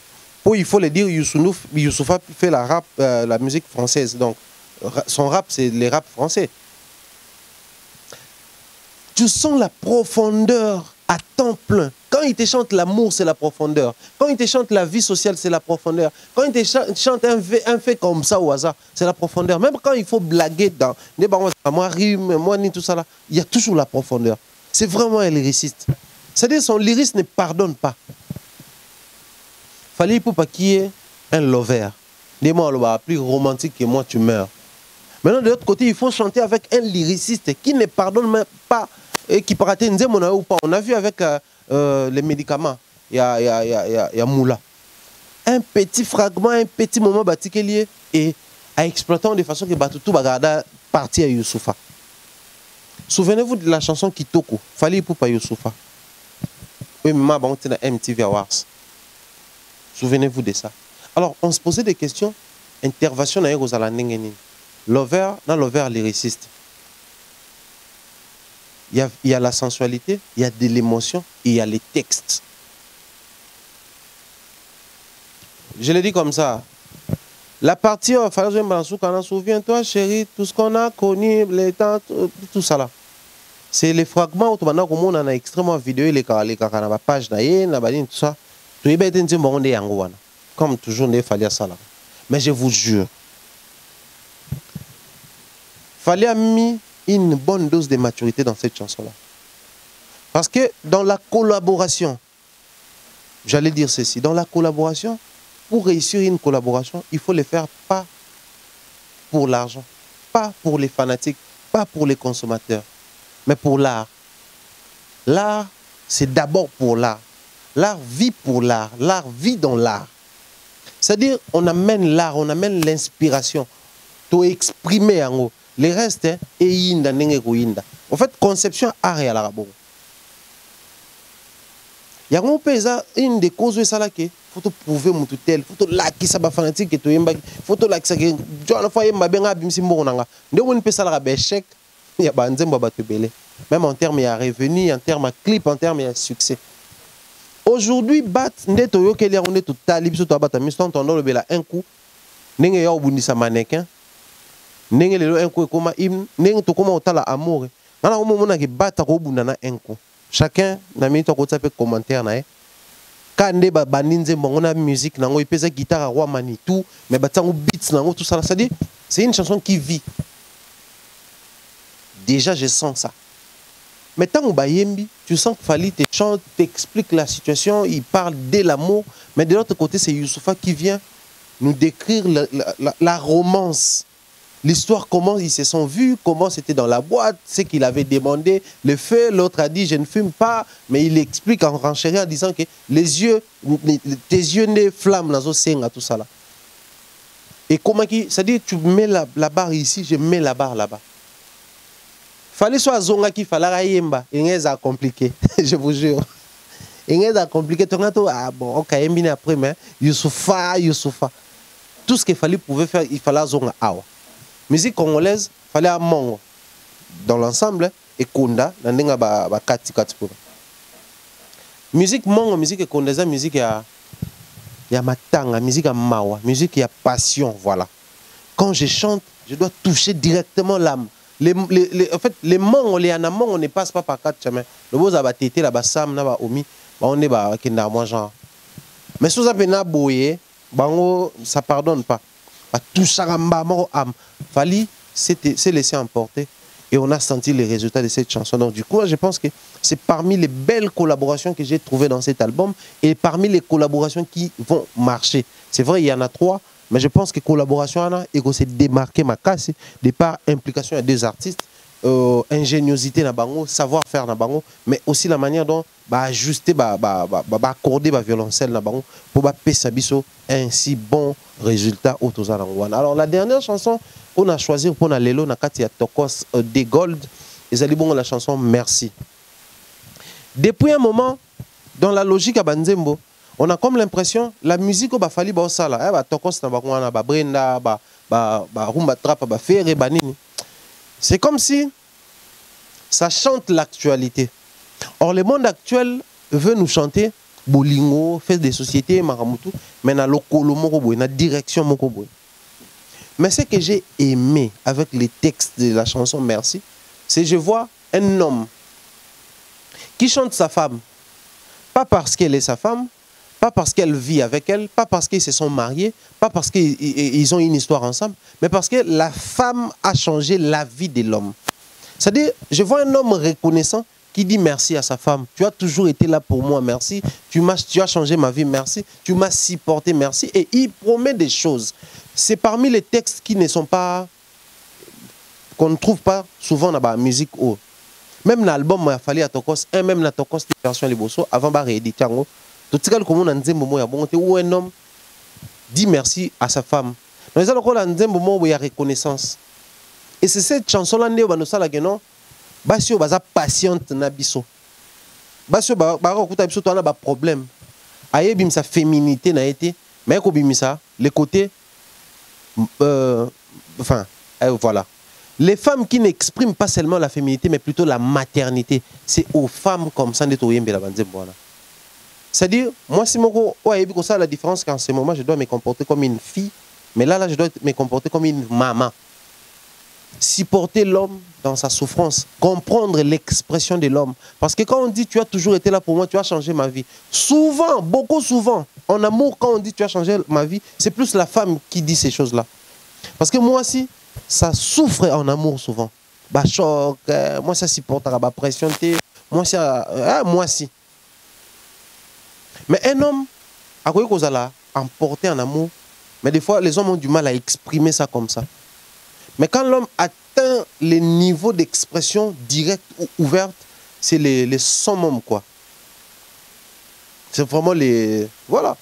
il faut le dire, Youssoupha fait la musique française, donc son rap, c'est les rap français. Tu sens la profondeur à temps plein. Quand il te chante l'amour, c'est la profondeur. Quand il te chante la vie sociale, c'est la profondeur. Quand il te chante un fait comme ça au hasard, c'est la profondeur. Même quand il faut blaguer dans moi rime, moi ni tout ça là, il y a toujours la profondeur. C'est vraiment un lyriciste. C'est-à-dire son lyrisme ne pardonne pas. Fallait pour pas qui est un lover. Dis-moi, plus romantique que moi, tu meurs. Maintenant, de l'autre côté, il faut chanter avec un lyriciste qui ne pardonne même pas et qui peut rater ou pas. On a vu avec les médicaments, il y a Moula. Un petit fragment, un petit moment lié et à exploitant de façon que tout va partir à Youssoupha. Souvenez-vous de la chanson Kitoko, Fally pour pas Youssoupha. Oui, mais on était dans MTV Awards. Souvenez-vous de ça. Alors, on se posait des questions. Intervention dans les Lover, dans Lover lyriciste. Il y a la sensualité, il y a de l'émotion et il y a les textes. Je l'ai dit comme ça. La partie, souviens-toi, chérie, tout ce qu'on a connu, les temps, tout ça là. C'est les fragments où on a extrêmement vidéo, les pages, tout ça. Comme toujours, il fallait ça là. Mais je vous jure, il fallait mis une bonne dose de maturité dans cette chanson-là. Parce que dans la collaboration, j'allais dire ceci, dans la collaboration, pour réussir une collaboration, il faut le faire pas pour l'argent, pas pour les fanatiques, pas pour les consommateurs, mais pour l'art. L'art, c'est d'abord pour l'art. L'art vit pour l'art, l'art vit dans l'art. C'est-à-dire, on amène l'art, on amène l'inspiration, pour exprimer en haut. Les restes, et en fait, conception art et à la il y a une des causes de ça là qui faut prouver mon tutel, faut là qui ça va fanatique et tout yemba, faut là qui ça qui la fois yemba benga bimsi mbonanga. Nde woni pe ça la échec, il y a banzemba batubele. Même en termes de revenu, en termes de clip, en termes de succès. Aujourd'hui, bat nde toyo keli on est tout talib sur tabata mi son tondo le bela un coup. Nenge ya obundisa mannequin. Nenge lelo un coup comme hymne, nenge to comme otala amour. Nana o momona ki bata ko bundana un coup. Chacun n'a mis ton côté commentaire na quand on ba bandinze mbongo musique nango ipesa guitare roi Manitou mais batango beats nango tout ça, c'est une chanson qui vit. Déjà je sens ça. Mais tant que bayembi, tu sens que Fally te chante, t'explique la situation, il parle de l'amour, mais de l'autre côté c'est Youssoupha qui vient nous décrire la romance. L'histoire, comment ils se sont vus, comment c'était dans la boîte, ce qu'il avait demandé, le feu, l'autre a dit je ne fume pas, mais il explique en renchérit en disant que les yeux, tes yeux ne flamment dans l'océan, tout ça là. Et comment qui, c'est-à-dire tu mets la barre ici, je mets la barre là-bas. Fallait soit zonga qui fallait yemba, et ça compliqué, je vous jure. Et ça compliqué, ah bon, ok, après mais Youssoupha. Tout ce qu'il fallait pouvait faire, il fallait zonga awa. Musique congolaise, il fallait un mongo dans l'ensemble et Kunda, dans le kati. Musique mongo, musique congolaise, musique ya matanga, musique ya mawa, musique ya passion, voilà. Quand je chante, je dois toucher directement l'âme. En fait, les mongo, les anamons, on ne passe pas par quatre chemins. Le beau a tété, la bassam, na ba omi, on est ba kenda moi genre. Mais si vous avez na boye, bango, ça pardonne pas. Tout ça, Fally s'est laissé emporter et on a senti les résultats de cette chanson. Donc du coup, je pense que c'est parmi les belles collaborations que j'ai trouvées dans cet album et parmi les collaborations qui vont marcher. C'est vrai, il y en a 3, mais je pense que collaboration et que c'est démarqué ma casse de par implication à 2 artistes, ingéniosité na bango, savoir-faire na bango, mais aussi la manière dont ajuster, accorder la violoncelle na bango pour pesabiso un si bon résultat au Tozarangouane. Alors la dernière chanson qu'on a choisi pour Lelo Nakati Tokos de Gold, ils allaient bon la chanson Merci. Depuis un moment, dans la logique à Banzembo, on a comme l'impression la musique au Fally ba sala, Tokos na bakwana ba Brenda, rumba trap ba Ferre banini. C'est comme si ça chante l'actualité. Or, le monde actuel veut nous chanter Bolingo, fait des sociétés, Maramutu, mais dans la direction Mokoboy. Mais ce que j'ai aimé avec les textes de la chanson Merci, c'est que je vois un homme qui chante sa femme, pas parce qu'elle est sa femme, pas parce qu'elle vit avec elle, pas parce qu'ils se sont mariés, pas parce qu'ils ont une histoire ensemble, mais parce que la femme a changé la vie de l'homme. C'est-à-dire, je vois un homme reconnaissant qui dit merci à sa femme. Tu as toujours été là pour moi, merci. Tu as changé ma vie, merci. Tu m'as supporté, merci. Et il promet des choses. C'est parmi les textes qui ne sont pas... qu'on ne trouve pas souvent dans la musique. Même dans l'album, il a fallu à Tokos, même dans Tokos, version Liboso, avant de rééditer. Tout ce où un homme dit merci à sa femme. Dans les autres, il y a reconnaissance. Et c'est cette chanson-là, nous avons patiente na biso. Baso ba okuta biso to na ba problème. Aye bim sa féminité na été, mais ko bimisa les côtés enfin voilà. Les femmes qui n'expriment pas seulement la féminité mais plutôt la maternité, c'est aux femmes comme ça ndeto yembe la banze bona. C'est-à-dire moi si moko ouais bi ko ça la différence qu'en ce moment je dois me comporter comme une fille, mais là je dois me comporter comme une maman. Supporter l'homme dans sa souffrance, comprendre l'expression de l'homme. Parce que quand on dit tu as toujours été là pour moi, tu as changé ma vie. Souvent, beaucoup souvent, en amour, quand on dit tu as changé ma vie, c'est plus la femme qui dit ces choses-là. Parce que moi aussi, ça souffre en amour souvent. Bah choc, moi ça supporte la pression, moi ça, moi si. Mais un homme, à quoi qu'on a emporté en amour, mais des fois les hommes ont du mal à exprimer ça comme ça. Mais quand l'homme atteint les niveaux d'expression directe ou ouverte, c'est les summum, quoi. C'est vraiment les... Voilà.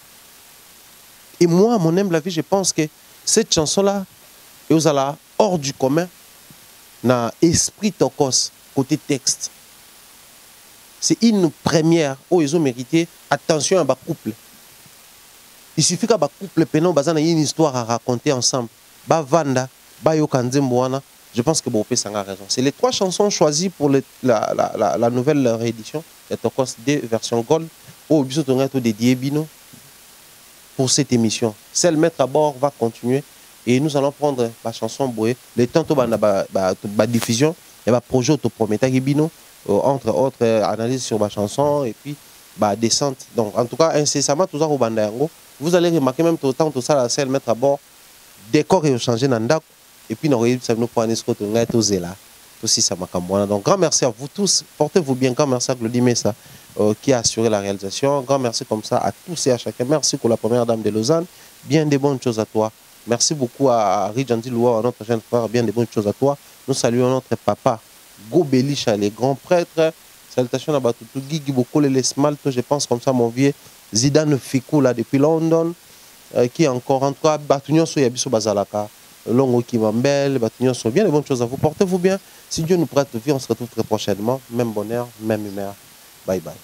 Et moi, à mon humble avis, je pense que cette chanson-là, et vous allez hors du commun, dans esprit tokos, côté texte. C'est une première où ils ont mérité attention à ma couple. Il suffit qu'à ma couple, il y a une histoire à raconter ensemble. Ba Vanda, je pense que Bopé Sanga a raison. C'est les 3 chansons choisies pour la nouvelle réédition de Tokos 2 version Gold au dédié Bino pour cette émission. Celle mettre à bord va continuer et nous allons prendre la chanson Boé. Le temps de diffusion et le projet autoprometteur Bino entre autres analyses sur ma chanson et puis descente. Donc en tout cas incessamment tout ça au Bandayango. Vous allez remarquer même tout le temps tout ça la celle mettre à bord décor et changer nanda. Et puis, nous donc, grand merci à vous tous. Portez-vous bien. Grand merci à Claudie Messa qui a assuré la réalisation. Grand merci comme ça à tous et à chacun. Merci pour la première dame de Lausanne. Bien des bonnes choses à toi. Merci beaucoup à Ridjandi Loua, notre jeune frère. Bien des bonnes choses à toi. Nous saluons notre papa, Gobelisha, les grands prêtres. Salutations à Batoutou, Guigui Boko, les Smalto, je pense comme ça, mon vieux Zidane Fikou, là, depuis London. Qui est encore en tout cas, Batunion sur Yabiso Bazalaka. Longo Kimambel, Batunion sont bien, les bonnes choses à vous. Portez-vous bien. Si Dieu nous prête vie, on se retrouve très prochainement. Même bonheur, même humeur. Bye bye.